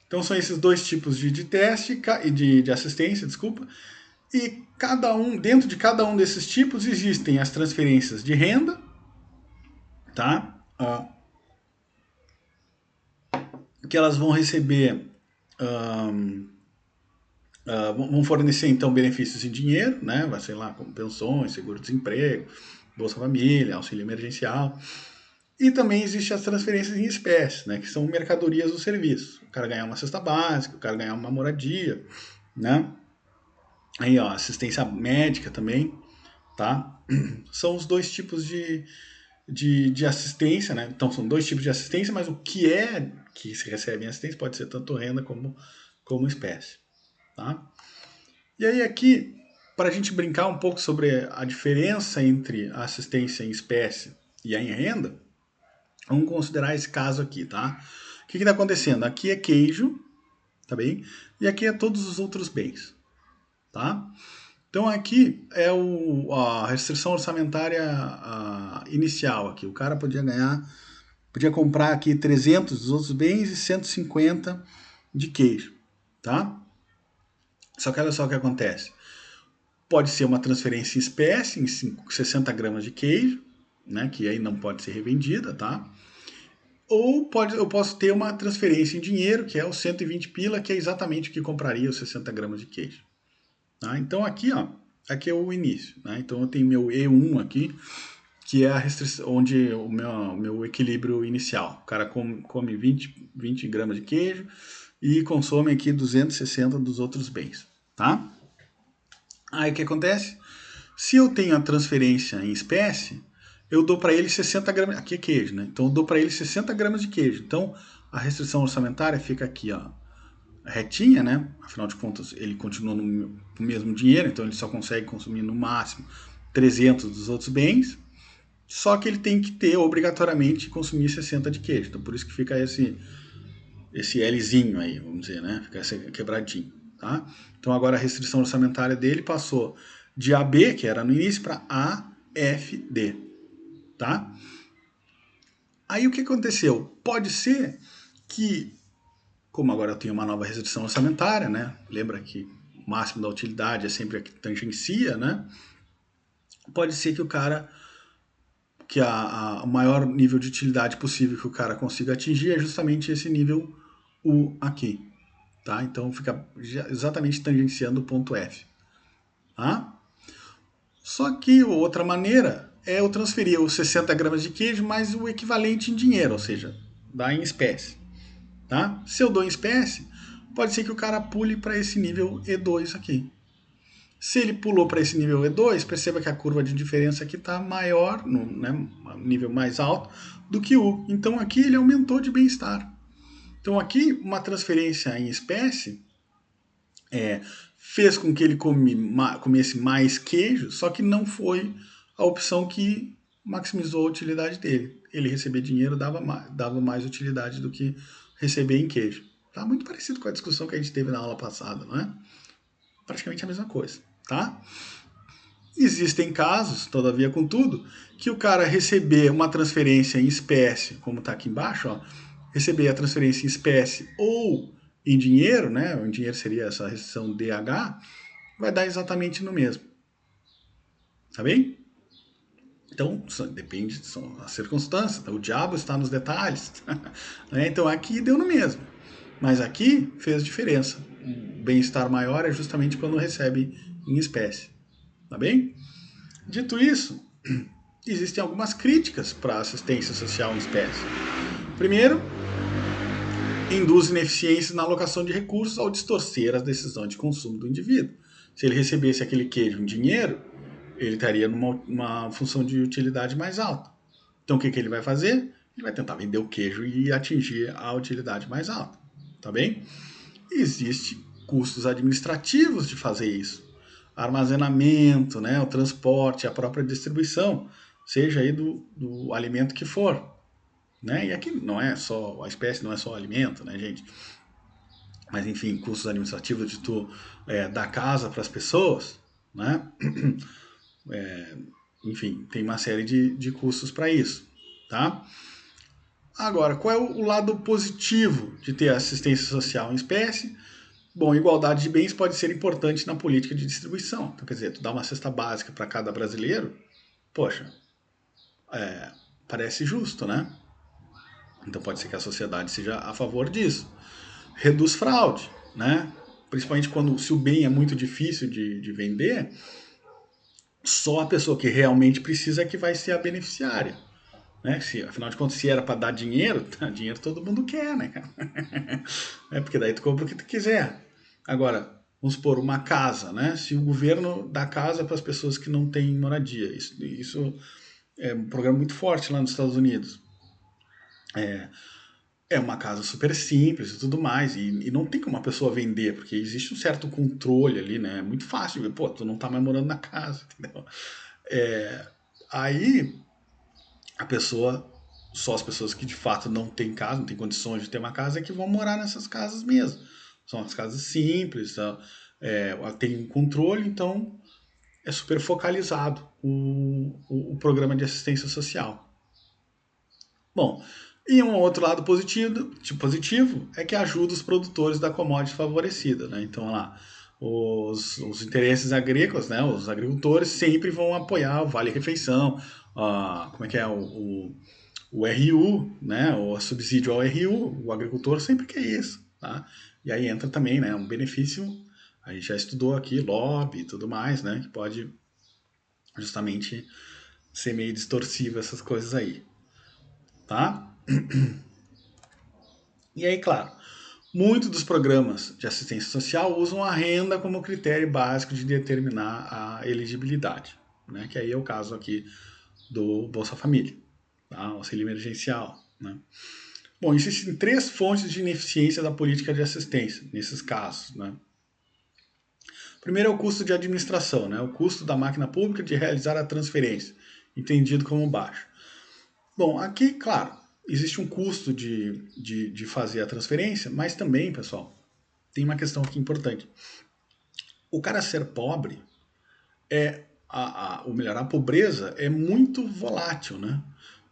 Então são esses dois tipos de teste e de assistência, desculpa, e dentro de cada um desses tipos existem as transferências de renda, tá? Que elas vão receber vão fornecer então benefícios em dinheiro, né? Vai ser lá como pensões, seguro-desemprego, Bolsa Família, auxílio emergencial. E também existem as transferências em espécie, né? Que são mercadorias do serviço. O cara ganhar uma cesta básica, o cara ganhar uma moradia, né? Aí, ó, assistência médica também, tá? São os dois tipos de assistência, né? Então são dois tipos de assistência, mas o que é que se recebe em assistência pode ser tanto renda como espécie, tá? E aí aqui para a gente brincar um pouco sobre a diferença entre a assistência em espécie e a em renda, vamos considerar esse caso aqui, tá? O que está acontecendo? Aqui é queijo, tá bem? E aqui é todos os outros bens, tá? Então aqui é a restrição orçamentária inicial aqui. O cara podia comprar aqui 300 dos outros bens e 150 de queijo, tá? Só que olha só o que acontece. Pode ser uma transferência em espécie, em 60 gramas de queijo, né, que aí não pode ser revendida, tá? Ou eu posso ter uma transferência em dinheiro, que é o 120 pila, que é exatamente o que compraria os 60 gramas de queijo. Tá? Então aqui, ó, aqui é o início. Né? Então eu tenho meu E1 aqui, que é a restrição, onde o meu equilíbrio inicial. O cara come 20 gramas de queijo e consome aqui 260 dos outros bens. Tá? Aí o que acontece? Se eu tenho a transferência em espécie, eu dou para ele 60 gramas. Aqui é queijo, né? Então eu dou para ele 60 gramas de queijo. Então a restrição orçamentária fica aqui, ó, retinha, né? Afinal de contas, ele continua no mesmo dinheiro, então ele só consegue consumir no máximo 300 dos outros bens. Só que ele tem que ter obrigatoriamente consumir 60 de queijo. Então por isso que fica esse Lzinho aí, vamos dizer, né? Fica esse quebradinho, tá? Então agora a restrição orçamentária dele passou de AB, que era no início, para AFD, tá? Aí o que aconteceu? Pode ser que, como agora eu tenho uma nova restrição orçamentária, né? Lembra que o máximo da utilidade é sempre a que tangencia, né? Pode ser que o maior nível de utilidade possível que o cara consiga atingir é justamente esse nível U aqui, tá? Então fica exatamente tangenciando o ponto F, tá? Só que outra maneira é eu transferir os 60 gramas de queijo mais o equivalente em dinheiro, ou seja, dar em espécie, tá? Se eu dou em espécie, pode ser que o cara pule para esse nível E2 aqui. Se ele pulou para esse nível E2, perceba que a curva de diferença aqui está maior, no nível mais alto, do que U. Então aqui ele aumentou de bem-estar. Então aqui uma transferência em espécie fez com que ele comesse mais queijo, só que não foi a opção que maximizou a utilidade dele. Ele receber dinheiro dava mais utilidade do que receber em queijo. Tá muito parecido com a discussão que a gente teve na aula passada, não é? Praticamente a mesma coisa, tá? Existem casos, todavia, contudo, que o cara receber uma transferência em espécie, como está aqui embaixo, ó, receber a transferência em espécie ou em dinheiro, né? Em dinheiro seria essa restrição DH, vai dar exatamente no mesmo. Tá bem? Então, depende, são as circunstâncias. O diabo está nos detalhes. Né? Então, aqui deu no mesmo. Mas aqui fez diferença. O bem-estar maior é justamente quando recebe em espécie. Tá bem? Dito isso, existem algumas críticas para a assistência social em espécie. Primeiro, induz ineficiências na alocação de recursos ao distorcer as decisões de consumo do indivíduo. Se ele recebesse aquele queijo em dinheiro, ele estaria numa função de utilidade mais alta. Então o que ele vai fazer? Ele vai tentar vender o queijo e atingir a utilidade mais alta. Tá bem? Existem custos administrativos de fazer isso. Armazenamento, né, o transporte, a própria distribuição, seja aí do alimento que for. Né? E aqui não é só, a espécie não é só alimento, né, gente? Mas enfim, custos administrativos de tu dar casa para as pessoas, né? Enfim, tem uma série de custos para isso, tá? Agora, qual é o lado positivo de ter assistência social em espécie? Bom, igualdade de bens pode ser importante na política de distribuição. Então, quer dizer, tu dá uma cesta básica para cada brasileiro, poxa, parece justo, né? Então pode ser que a sociedade seja a favor disso. Reduz fraude, né? Principalmente se o bem é muito difícil de vender, só a pessoa que realmente precisa é que vai ser a beneficiária. Né? Afinal de contas, se era para dar dinheiro, dinheiro todo mundo quer, né, cara? Porque daí tu compra o que tu quiser. Agora, vamos supor, uma casa, né? Se o governo dá casa para as pessoas que não têm moradia, isso é um programa muito forte lá nos Estados Unidos. é uma casa super simples e tudo mais, e não tem como uma pessoa vender, porque existe um certo controle ali, né? É muito fácil de ver, pô, tu não tá mais morando na casa, entendeu? É, aí a pessoa, só as pessoas que de fato não têm casa, não têm condições de ter uma casa, é que vão morar nessas casas mesmo. São as casas simples, tá? Tem um controle, então é super focalizado o programa de assistência social. Bom, e um outro lado positivo é que ajuda os produtores da commodity favorecida, né? Então, lá, os interesses agrícolas, né? Os agricultores sempre vão apoiar o Vale Refeição, como é que é o RU, né? O subsídio ao RU, o agricultor sempre quer isso, tá? E aí entra também, né? Um benefício, a gente já estudou aqui, lobby e tudo mais, né? Que pode justamente ser meio distorsivo essas coisas aí, tá? E aí, claro, muitos dos programas de assistência social usam a renda como critério básico de determinar a elegibilidade, né? Que aí é o caso aqui do Bolsa Família, tá? Auxílio emergencial, né? Bom, existem três fontes de ineficiência da política de assistência nesses casos, né? Primeiro é o custo de administração, né? O custo da máquina pública de realizar a transferência, entendido como baixo. Bom, aqui, claro, existe um custo de fazer a transferência, mas também, pessoal, tem uma questão aqui importante. O cara ser pobre ou melhor, a pobreza é muito volátil, né?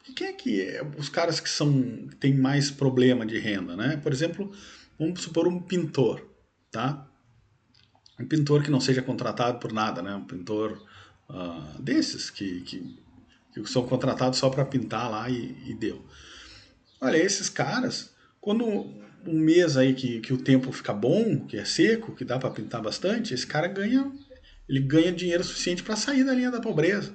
E quem é que é os caras que têm mais problema de renda, né? Por exemplo, vamos supor um pintor, tá? Um pintor que não seja contratado por nada, né? Um pintor desses que são contratados só para pintar lá e deu. Olha, esses caras, quando um mês aí que o tempo fica bom, que é seco, que dá para pintar bastante, esse cara ele ganha dinheiro suficiente para sair da linha da pobreza,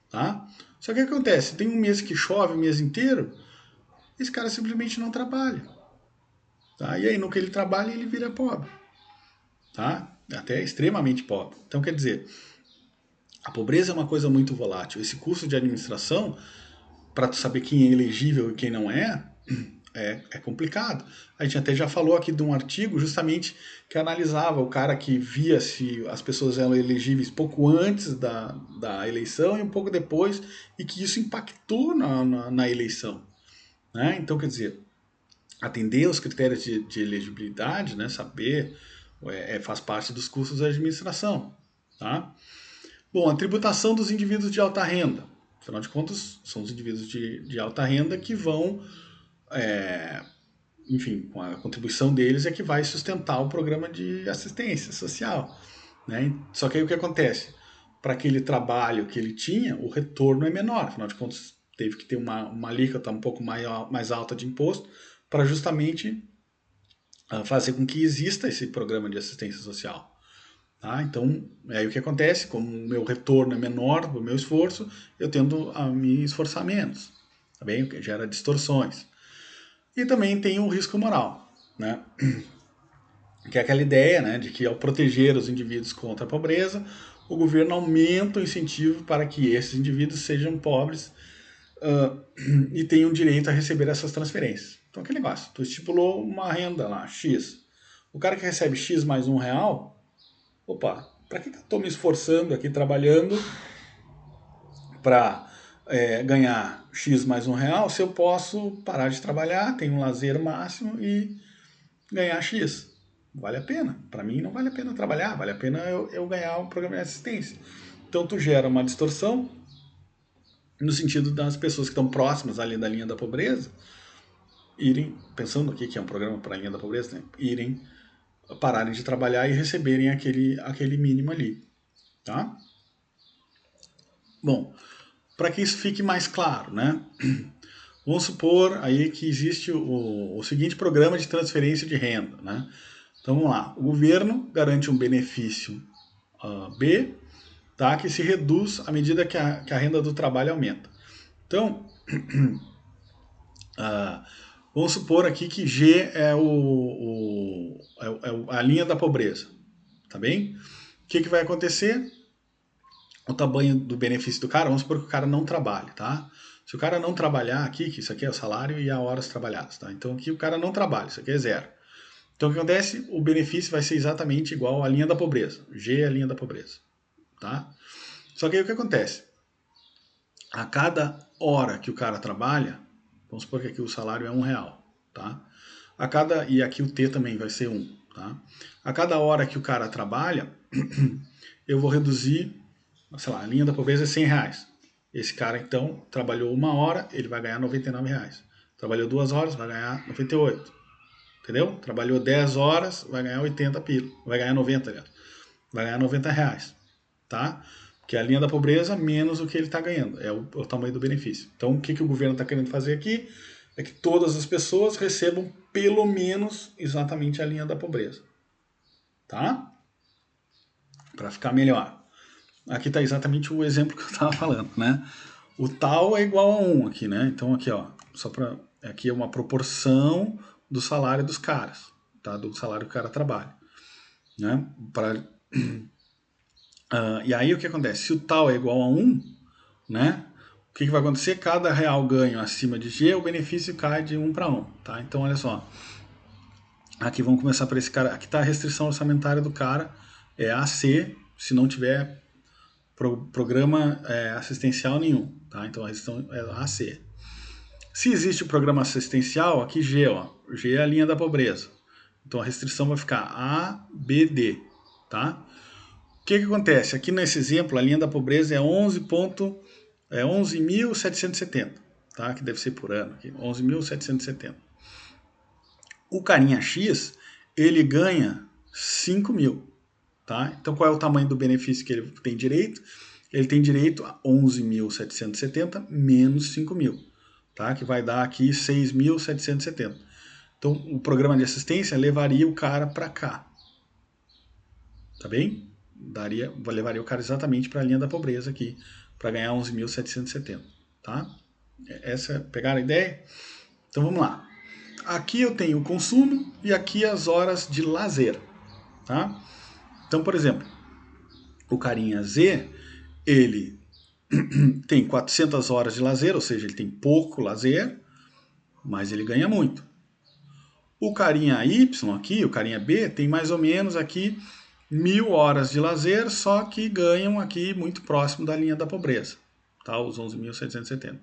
tá? Só que o que acontece? Tem um mês que chove o mês inteiro, esse cara simplesmente não trabalha, tá? E aí no que ele trabalha ele vira pobre, tá? Até extremamente pobre. Então quer dizer, a pobreza é uma coisa muito volátil. Esse custo de administração, para tu saber quem é elegível e quem não é complicado. A gente até já falou aqui de um artigo justamente que analisava o cara que via se as pessoas eram elegíveis pouco antes da eleição e um pouco depois, e que isso impactou na eleição. Né? Então, quer dizer, atender aos critérios de elegibilidade, né? Saber, faz parte dos custos da administração. Tá? Bom, a tributação dos indivíduos de alta renda. Afinal de contas, são os indivíduos de alta renda que vão enfim, com a contribuição deles é que vai sustentar o programa de assistência social. Né? Só que aí o que acontece? Para aquele trabalho que ele tinha, o retorno é menor, afinal de contas, teve que ter uma alíquota um pouco mais alta de imposto para justamente fazer com que exista esse programa de assistência social. Tá? Então, aí o que acontece? Como o meu retorno é menor do meu esforço, eu tendo a me esforçar menos. Tá bem? O que gera distorções. E também tem o risco moral, né? Que é aquela ideia, né, de que ao proteger os indivíduos contra a pobreza, o governo aumenta o incentivo para que esses indivíduos sejam pobres uh, e tenham direito a receber essas transferências. Então, aquele negócio, tu estipulou uma renda lá, X. O cara que recebe X mais R$ 1, opa, para que eu estou me esforçando aqui, trabalhando para ganhar X mais R$ 1, se eu posso parar de trabalhar, ter um lazer máximo e ganhar X? Vale a pena. Para mim não vale a pena trabalhar, vale a pena eu ganhar um programa de assistência. Então tu gera uma distorção no sentido das pessoas que estão próximas ali da linha da pobreza irem, pensando aqui que é um programa para a linha da pobreza, né, irem pararem de trabalhar e receberem aquele mínimo ali, tá? Bom, para que isso fique mais claro, né? Vamos supor aí que existe o seguinte programa de transferência de renda, né? Então vamos lá, o governo garante um benefício B, tá, que se reduz à medida que a renda do trabalho aumenta. Então, vamos supor aqui que G é a linha da pobreza, tá bem? O que vai acontecer? O tamanho do benefício do cara, vamos supor que o cara não trabalhe, tá? Se o cara não trabalhar aqui, que isso aqui é o salário e a horas trabalhadas, tá? Então aqui o cara não trabalha, isso aqui é zero. Então o que acontece? O benefício vai ser exatamente igual à linha da pobreza. G é a linha da pobreza, tá? Só que aí o que acontece? A cada hora que o cara trabalha, vamos supor que aqui o salário é R$1, tá? E aqui o T também vai ser 1, tá? A cada hora que o cara trabalha, eu vou reduzir, sei lá, a linha da pobreza é R$100. Esse cara, então, trabalhou 1 hora, ele vai ganhar R$99. Trabalhou 2 horas, vai ganhar 98. Entendeu? Trabalhou 10 horas, vai ganhar 80 pila. Vai ganhar 90, aliás. Vai ganhar R$90. Tá? Que é a linha da pobreza menos o que ele está ganhando. É o tamanho do benefício. Então, o que o governo está querendo fazer aqui é que todas as pessoas recebam pelo menos exatamente a linha da pobreza. Tá? Para ficar melhor. Aqui está exatamente o exemplo que eu estava falando, né? O tal é igual a 1 aqui, né? Então aqui, ó, só para aqui é uma proporção do salário dos caras, tá? Do salário que o cara trabalha, né? E aí o que acontece? Se o tal é igual a 1, né? O que vai acontecer? Cada real ganho acima de G, o benefício cai de 1 para 1, tá? Então olha só. Aqui vamos começar por esse cara. Aqui está a restrição orçamentária do cara, é AC, se não tiver programa assistencial nenhum, tá? Então a restrição é AC. Se existe o programa assistencial, aqui G, ó. G é a linha da pobreza. Então a restrição vai ficar A, B, D, tá? O que acontece? Aqui nesse exemplo, a linha da pobreza é 11.770, tá? Que deve ser por ano, aqui, 11.770. O carinha X, ele ganha 5 mil, tá? Então qual é o tamanho do benefício que ele tem direito? Ele tem direito a 11.770 menos 5 mil, tá? Que vai dar aqui 6.770. Então o programa de assistência levaria o cara para cá, tá bem? Levaria o cara exatamente para a linha da pobreza aqui, para ganhar 11.770, tá? Pegaram a ideia? Então vamos lá. Aqui eu tenho o consumo e aqui as horas de lazer, tá? Então, por exemplo, o carinha Z, ele tem 400 horas de lazer, ou seja, ele tem pouco lazer, mas ele ganha muito. O carinha Y aqui, o carinha B, tem mais ou menos aqui 1.000 horas de lazer, só que ganham aqui muito próximo da linha da pobreza, tá? Os 11.770.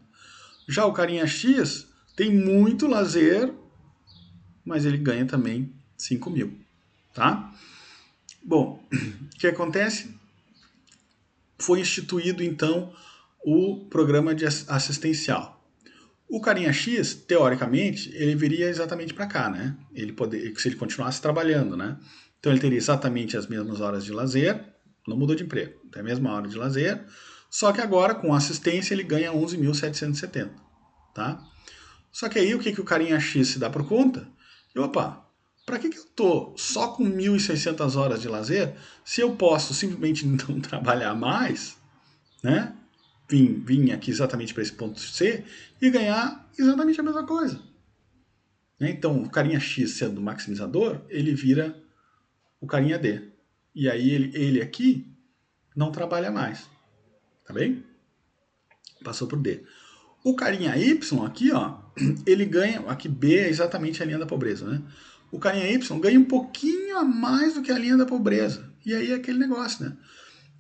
Já o carinha X tem muito lazer, mas ele ganha também 5 mil, tá? Bom, o que acontece? Foi instituído, então, o programa de assistencial. O carinha X, teoricamente, ele viria exatamente para cá, né? Se ele continuasse trabalhando, né? Então ele teria exatamente as mesmas horas de lazer, não mudou de emprego, tem a mesma hora de lazer, só que agora com assistência ele ganha 11.770, tá? Só que aí o que o carinha X se dá por conta? Opa, para que eu tô só com 1.600 horas de lazer se eu posso simplesmente não trabalhar mais, né? Vim aqui exatamente para esse ponto C e ganhar exatamente a mesma coisa. Né? Então, o carinha X sendo o maximizador, ele vira o carinha D. E aí ele aqui não trabalha mais. Tá bem? Passou por D. O carinha Y aqui, ó, ele ganha, aqui B é exatamente a linha da pobreza, né? O carinha Y ganha um pouquinho a mais do que a linha da pobreza. E aí é aquele negócio, né?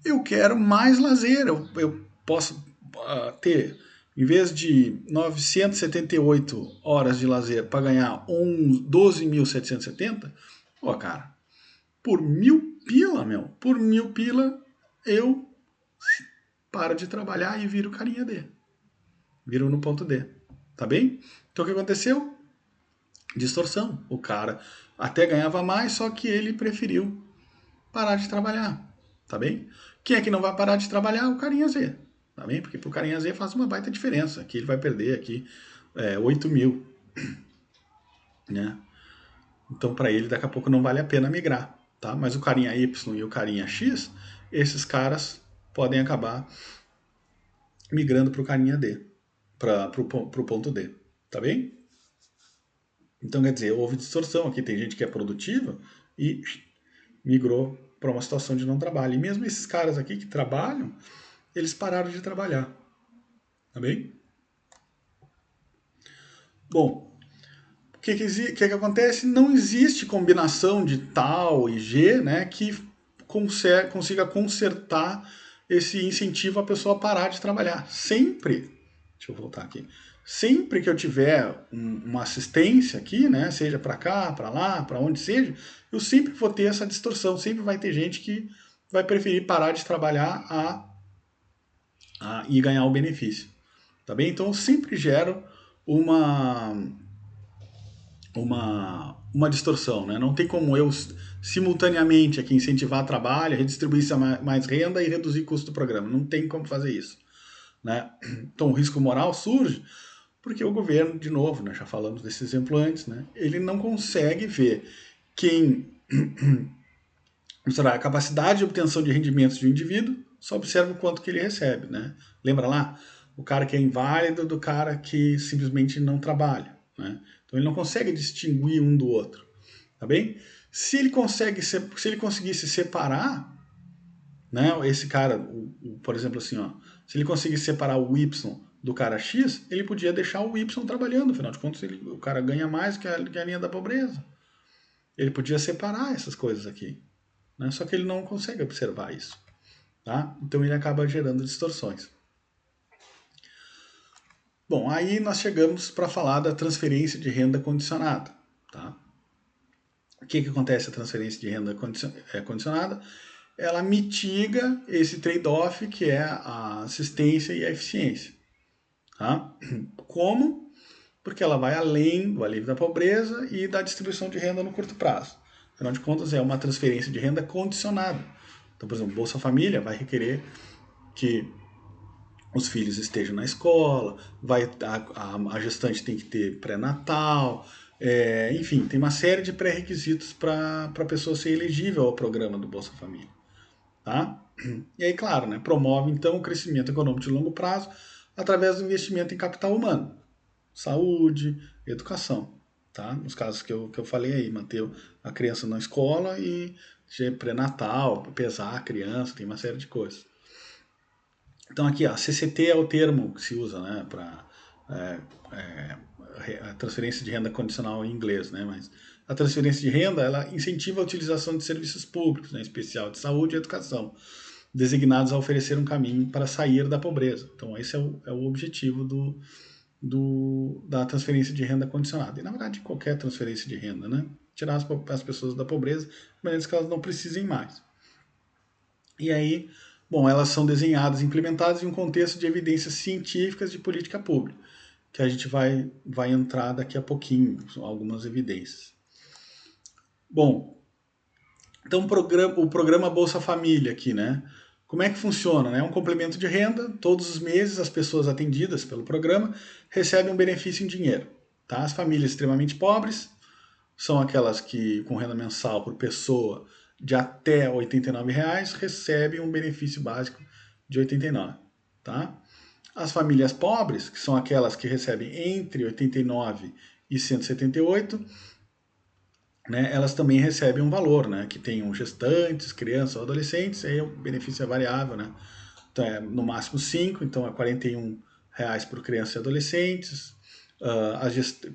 Eu quero mais lazer, eu posso ter, em vez de 978 horas de lazer para ganhar 12.770, pô, cara, por 1.000 pila, por 1.000 pila, eu paro de trabalhar e viro carinha D. Viro no ponto D, tá bem? Então o que aconteceu? Distorção. O cara até ganhava mais, só que ele preferiu parar de trabalhar, tá bem? Quem é que não vai parar de trabalhar? O carinha Z, tá bem? Porque pro carinha Z faz uma baita diferença. Aqui ele vai perder aqui 8 mil, né? Então para ele daqui a pouco não vale a pena migrar, tá? Mas o carinha Y e o carinha X, esses caras podem acabar migrando pro carinha D, pro ponto D, tá bem? Então quer dizer, houve distorção aqui, tem gente que é produtiva e migrou para uma situação de não trabalho. E mesmo esses caras aqui que trabalham, eles pararam de trabalhar. Tá bem? Bom, que acontece? Não existe combinação de tal e G, né, que consiga consertar esse incentivo a pessoa a parar de trabalhar. Sempre, deixa eu voltar aqui, sempre que eu tiver uma assistência aqui, né, seja para cá, para lá, para onde seja, eu sempre vou ter essa distorção, sempre vai ter gente que vai preferir parar de trabalhar e ganhar o benefício. Tá bem? Então eu sempre gero uma, uma distorção, né? Não tem como eu simultaneamente aqui incentivar trabalho, redistribuir mais renda e reduzir custo do programa. Não tem como fazer isso, né? Então o risco moral surge porque o governo, de novo, né, já falamos desse exemplo antes, né, ele não consegue ver quem a capacidade de obtenção de rendimentos de um indivíduo, só observa o quanto que ele recebe, né? Lembra lá? O cara que é inválido do cara que simplesmente não trabalha, né? Então ele não consegue distinguir um do outro, tá bem? Se ele conseguisse separar, né, esse cara, por exemplo assim, ó, se ele conseguisse separar o Y do cara X, ele podia deixar o Y trabalhando, afinal de contas o cara ganha mais que a linha da pobreza. Ele podia separar essas coisas aqui, né? Só que ele não consegue observar isso. Tá? Então ele acaba gerando distorções. Bom, aí nós chegamos para falar da transferência de renda condicionada. Tá? O que acontece a transferência de renda condicionada? Ela mitiga esse trade-off que é a assistência e a eficiência. Tá? Como? Porque ela vai além do alívio da pobreza e da distribuição de renda no curto prazo. Afinal de contas, é uma transferência de renda condicionada. Então, por exemplo, Bolsa Família vai requerer que os filhos estejam na escola, a gestante tem que ter pré-natal, enfim, tem uma série de pré-requisitos para a pessoa ser elegível ao programa do Bolsa Família. Tá? E aí, claro, né, promove então o crescimento econômico de longo prazo através do investimento em capital humano, saúde, educação. Tá? Nos casos que eu falei aí, manter a criança na escola e pré-natal, pesar a criança, tem uma série de coisas. Então aqui, a CCT é o termo que se usa, né, para transferência de renda condicional em inglês, né, mas a transferência de renda, ela incentiva a utilização de serviços públicos, né, em especial de saúde e educação, designados a oferecer um caminho para sair da pobreza. Então esse é o objetivo da transferência de renda condicionada. E na verdade qualquer transferência de renda, né, tirar as pessoas da pobreza, de maneira que elas não precisem mais. E aí, bom, elas são desenhadas e implementadas em um contexto de evidências científicas de política pública, que a gente vai entrar daqui a pouquinho, algumas evidências. Bom, então o programa Bolsa Família aqui, né? Como é que funciona? É um complemento de renda, todos os meses as pessoas atendidas pelo programa recebem um benefício em dinheiro. Tá? As famílias extremamente pobres são aquelas que, com renda mensal por pessoa de até R$ 89,00, recebem um benefício básico de R$ 89,00. Tá? As famílias pobres, que são aquelas que recebem entre R$ 89,00 e R$ 178,00, né, elas também recebem um valor, né, que tenham gestantes, crianças ou adolescentes, aí o benefício é variável, né, então é no máximo 5, então é R$ 41,00 por crianças e adolescentes,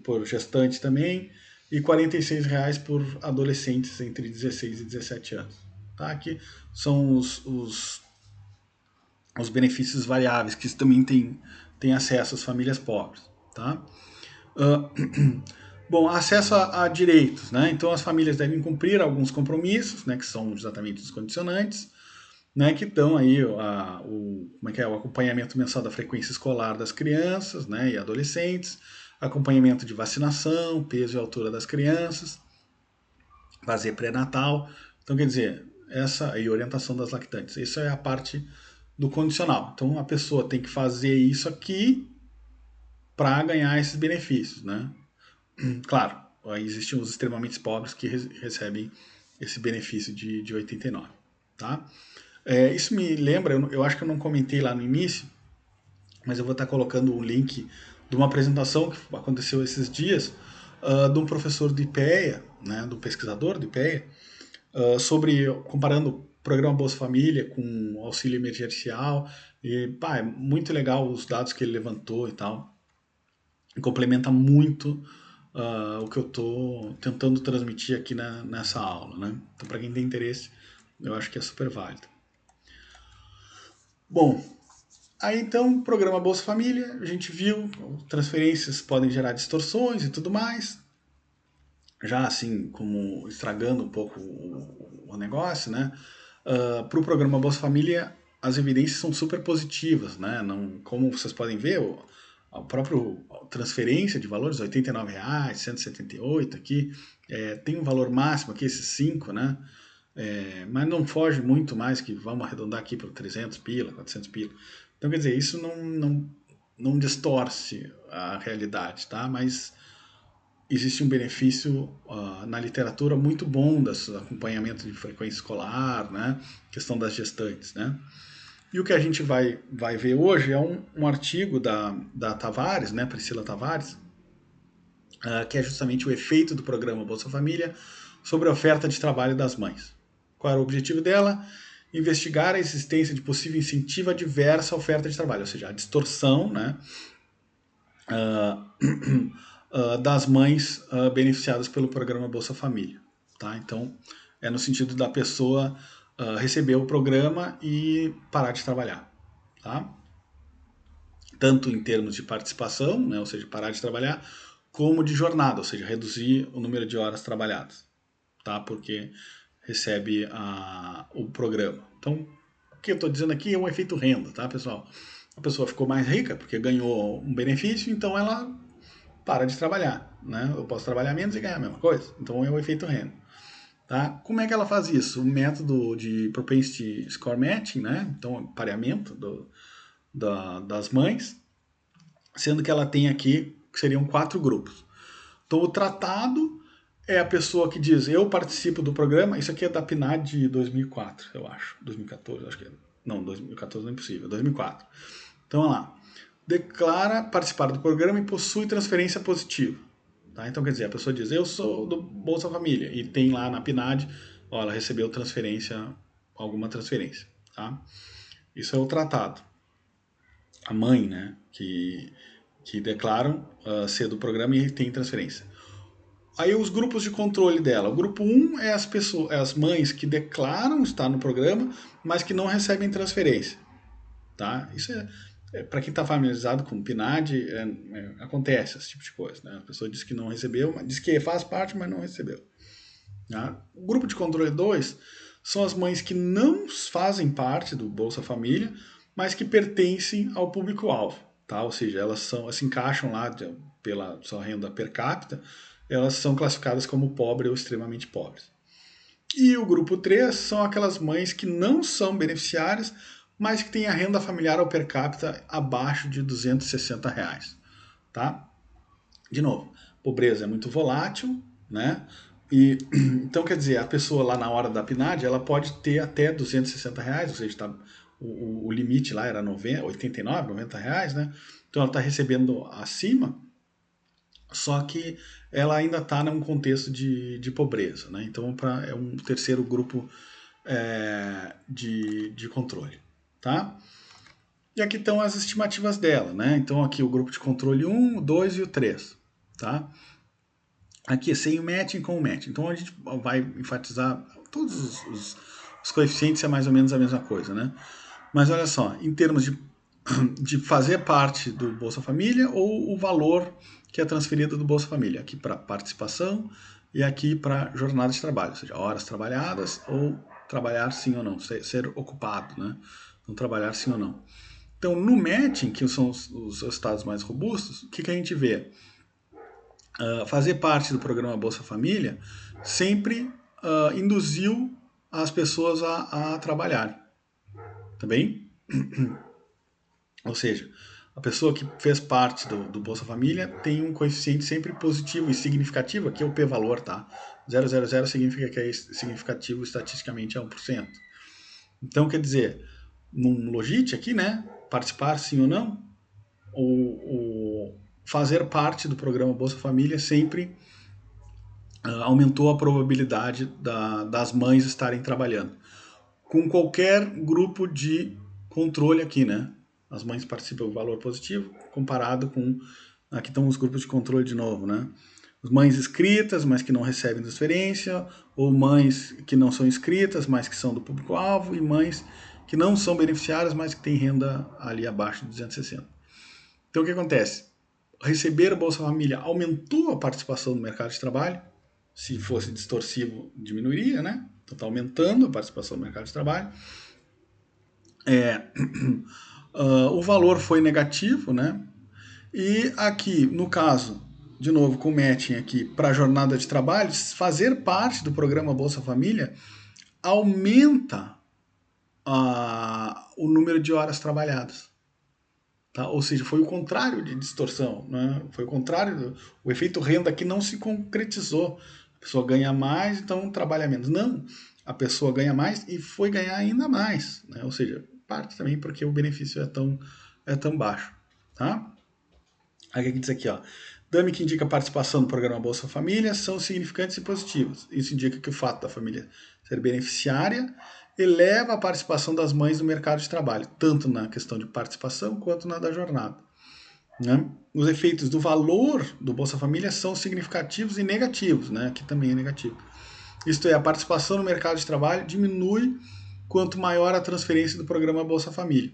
por gestantes também, e R$ 46,00 por adolescentes entre 16 e 17 anos. Tá? Aqui são os benefícios variáveis que também tem acesso às famílias pobres. Tá? Bom, acesso a direitos, né? Então as famílias devem cumprir alguns compromissos, né, que são exatamente os condicionantes, né, que dão aí o acompanhamento mensal da frequência escolar das crianças, né, e adolescentes, acompanhamento de vacinação, peso e altura das crianças, fazer pré-natal. Então, quer dizer, essa aí orientação das lactantes. Isso é a parte do condicional. Então, a pessoa tem que fazer isso aqui para ganhar esses benefícios, né? Claro, existem os extremamente pobres que recebem esse benefício de 89, tá? Isso me lembra, eu acho que eu não comentei lá no início, mas eu vou estar colocando um link de uma apresentação que aconteceu esses dias de um professor do IPEA, né, do pesquisador do IPEA, comparando o programa Bolsa Família com o auxílio emergencial, e é muito legal os dados que ele levantou e tal. complementa muito o que eu estou tentando transmitir aqui nessa aula, né? Então, para quem tem interesse, eu acho que é super válido. Bom, aí então, programa Bolsa Família, a gente viu, transferências podem gerar distorções e tudo mais, já assim, como estragando um pouco o negócio, né? Para o programa Bolsa Família, as evidências são super positivas, né? Não, como vocês podem ver, a própria transferência de valores, R$ 89,00, 178 aqui, tem um valor máximo aqui, esses 5, né? Mas não foge muito mais, que vamos arredondar aqui para 300 pila, 400 pila. Então, quer dizer, isso não distorce a realidade, tá? Mas existe um benefício na literatura muito bom desse acompanhamento de frequência escolar, né? Questão das gestantes, né? E o que a gente vai ver hoje é um artigo da Tavares, né? Priscila Tavares, que é justamente o efeito do programa Bolsa Família sobre a oferta de trabalho das mães. Qual era o objetivo dela? Investigar a existência de possível incentivo adverso à oferta de trabalho, ou seja, a distorção, né, das mães beneficiadas pelo programa Bolsa Família. Tá? Então, é no sentido da pessoa receber o programa e parar de trabalhar. Tá? Tanto em termos de participação, né, ou seja, parar de trabalhar, como de jornada, ou seja, reduzir o número de horas trabalhadas, tá? Porque recebe o programa. Então, o que eu estou dizendo aqui é um efeito renda, tá, pessoal? A pessoa ficou mais rica porque ganhou um benefício, então ela para de trabalhar, né? Eu posso trabalhar menos e ganhar a mesma coisa. Então é o efeito renda. Tá? Como é que ela faz isso? O método de propensity score matching, né? Então, pareamento das mães, sendo que ela tem aqui, que seriam 4 grupos. Então, o tratado é a pessoa que diz, eu participo do programa, isso aqui é da PNAD de 2004, eu acho, 2014, acho que é. Não, 2014 não é impossível, 2004. Então, olha lá. Declara participar do programa e possui transferência positiva. Tá? Então, quer dizer, a pessoa diz, eu sou do Bolsa Família, e tem lá na PNAD, ó, ela recebeu transferência, alguma transferência. Tá? Isso é o tratado. A mãe, né, que declaram ser do programa e tem transferência. Aí os grupos de controle dela. O grupo 1 é as mães que declaram estar no programa, mas que não recebem transferência. Tá? Isso para quem está familiarizado com o PNAD, acontece esse tipo de coisa. Né? A pessoa diz que não recebeu, diz que faz parte, mas não recebeu. Tá? O grupo de controle 2 são as mães que não fazem parte do Bolsa Família, mas que pertencem ao público-alvo. Tá? Ou seja, elas se encaixam lá pela sua renda per capita, elas são classificadas como pobre ou extremamente pobres. E o grupo 3 são aquelas mães que não são beneficiárias, mas que têm a renda familiar ao per capita abaixo de R$ 260. Tá? De novo, pobreza é muito volátil, né? E, então, quer dizer, a pessoa lá na hora da PNAD, ela pode ter até R$ 260, ou seja, o limite lá era 90, 89, R$ 90, né? Então ela está recebendo acima, só que ela ainda está num contexto de pobreza, né? Então é um terceiro grupo de controle, tá? E aqui estão as estimativas dela, né? Então aqui o grupo de controle 1, o 2 e o 3, tá? Aqui sem o matching com o matching. Então a gente vai enfatizar todos os coeficientes, é mais ou menos a mesma coisa, né? Mas olha só, em termos de fazer parte do Bolsa Família ou o valor que é transferido do Bolsa Família, aqui para participação e aqui para jornada de trabalho, ou seja, horas trabalhadas ou trabalhar sim ou não, ser ocupado, né? Não trabalhar sim ou não. Então, no matching, que são os estados mais robustos, o que a gente vê? Fazer parte do programa Bolsa Família sempre induziu as pessoas a trabalhar, tá bem? Ou seja, a pessoa que fez parte do Bolsa Família tem um coeficiente sempre positivo e significativo, aqui é o p-valor, tá? 0,00 significa que é significativo estatisticamente a 1%. Então, quer dizer, num logite aqui, né, participar sim ou não, o fazer parte do programa Bolsa Família sempre aumentou a probabilidade das mães estarem trabalhando. Com qualquer grupo de controle aqui, né? As mães participam do valor positivo comparado com Aqui estão os grupos de controle de novo, né? As mães inscritas, mas que não recebem transferência, ou mães que não são inscritas, mas que são do público-alvo, e mães que não são beneficiárias, mas que têm renda ali abaixo de 260. Então, o que acontece? Receber a Bolsa Família aumentou a participação no mercado de trabalho. Se fosse distorsivo, diminuiria, né? Então, está aumentando a participação no mercado de trabalho. O valor foi negativo, né? E aqui, no caso, de novo, com o matching aqui para a jornada de trabalho, fazer parte do programa Bolsa Família aumenta o número de horas trabalhadas. Tá? Ou seja, foi o contrário de distorção. Né? Foi o contrário. O efeito renda aqui não se concretizou. A pessoa ganha mais, então trabalha menos. Não. A pessoa ganha mais e foi ganhar ainda mais. Né? Ou seja, parte também porque o benefício é tão baixo. Tá? Aí aqui diz aqui, ó. Dami que indica a participação no programa Bolsa Família são significantes e positivos. Isso indica que o fato da família ser beneficiária eleva a participação das mães no mercado de trabalho, tanto na questão de participação quanto na da jornada. Né? Os efeitos do valor do Bolsa Família são significativos e negativos, né? Aqui também é negativo. Isto é, a participação no mercado de trabalho diminui quanto maior a transferência do programa Bolsa Família.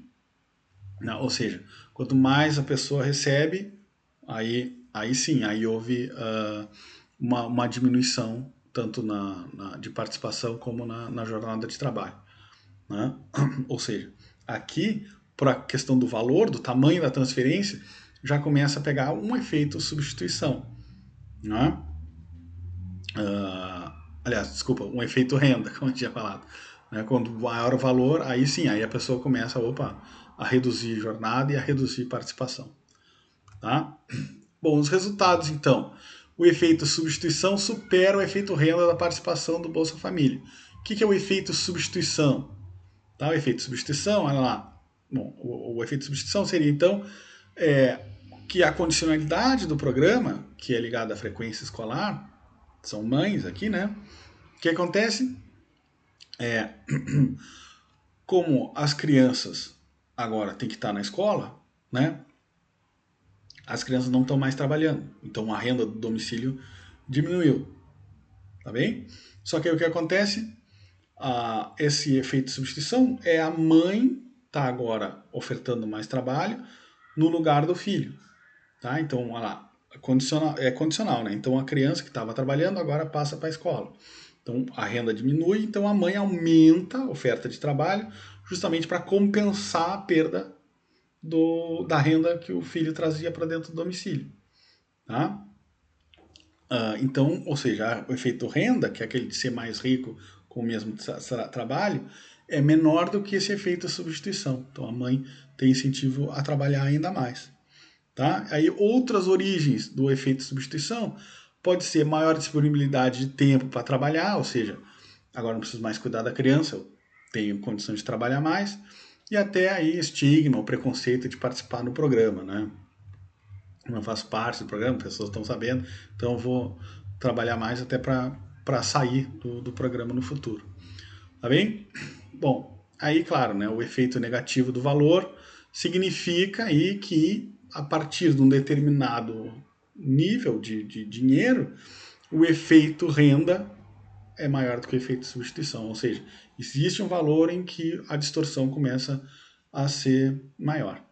Ou seja, quanto mais a pessoa recebe, aí sim, aí houve uma diminuição tanto de participação como na jornada de trabalho. Né? Ou seja, aqui, para a questão do valor, do tamanho da transferência, já começa a pegar um efeito substituição. Né? Aliás, desculpa, um efeito renda, como eu tinha falado. Né? Quando maior o valor, aí sim, aí a pessoa começa a reduzir jornada e a reduzir participação. Tá? Bom, os resultados então. O efeito substituição supera o efeito renda da participação do Bolsa Família. O que é o efeito substituição? Tá? O efeito substituição, olha lá. Bom, o efeito substituição seria então que a condicionalidade do programa, que é ligada à frequência escolar, são mães aqui, né? O que acontece é como as crianças agora têm que estar na escola, né? As crianças não estão mais trabalhando, então a renda do domicílio diminuiu, tá bem? Só que aí o que acontece? Esse efeito de substituição é a mãe tá agora ofertando mais trabalho no lugar do filho, tá? Então, olha lá, é condicional, né? Então a criança que estava trabalhando agora passa para a escola. Então a renda diminui, então a mãe aumenta a oferta de trabalho justamente para compensar a perda da renda que o filho trazia para dentro do domicílio, tá? Então, ou seja, o efeito renda, que é aquele de ser mais rico com o mesmo trabalho, é menor do que esse efeito substituição. Então a mãe tem incentivo a trabalhar ainda mais. Tá? Aí outras origens do efeito substituição pode ser maior disponibilidade de tempo para trabalhar, ou seja, agora não preciso mais cuidar da criança, eu tenho condição de trabalhar mais, e até aí estigma, o preconceito de participar no programa, né? Não faço parte do programa, pessoas estão sabendo, então eu vou trabalhar mais até para sair do programa no futuro. Tá bem? Bom, aí claro, né, o efeito negativo do valor significa aí que a partir de um determinado nível de dinheiro, o efeito renda é maior do que o efeito substituição, ou seja, existe um valor em que a distorção começa a ser maior.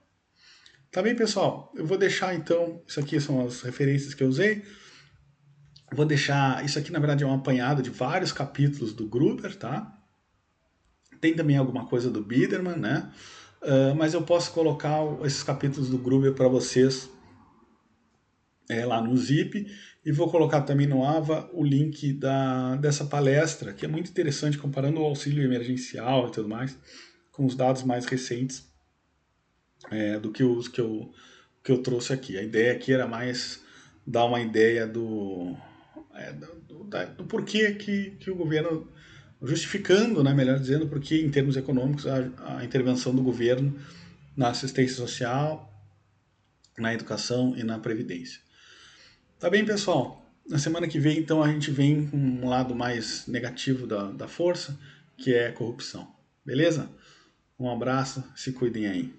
Tá bem, pessoal? Eu vou deixar então, isso aqui são as referências que eu usei. Vou deixar, isso aqui na verdade é um apanhado de vários capítulos do Gruber, tá? Tem também alguma coisa do Biderman, né? Mas eu posso colocar esses capítulos do Gruber para vocês lá no Zip, e vou colocar também no AVA o link dessa palestra, que é muito interessante, comparando o auxílio emergencial e tudo mais, com os dados mais recentes do que os que eu trouxe aqui. A ideia aqui era mais dar uma ideia do porquê que o governo, justificando, né, melhor dizendo, porque em termos econômicos a intervenção do governo na assistência social, na educação e na previdência. Tá bem, pessoal? Na semana que vem, então, a gente vem com um lado mais negativo da força, que é a corrupção. Beleza? Um abraço, se cuidem aí.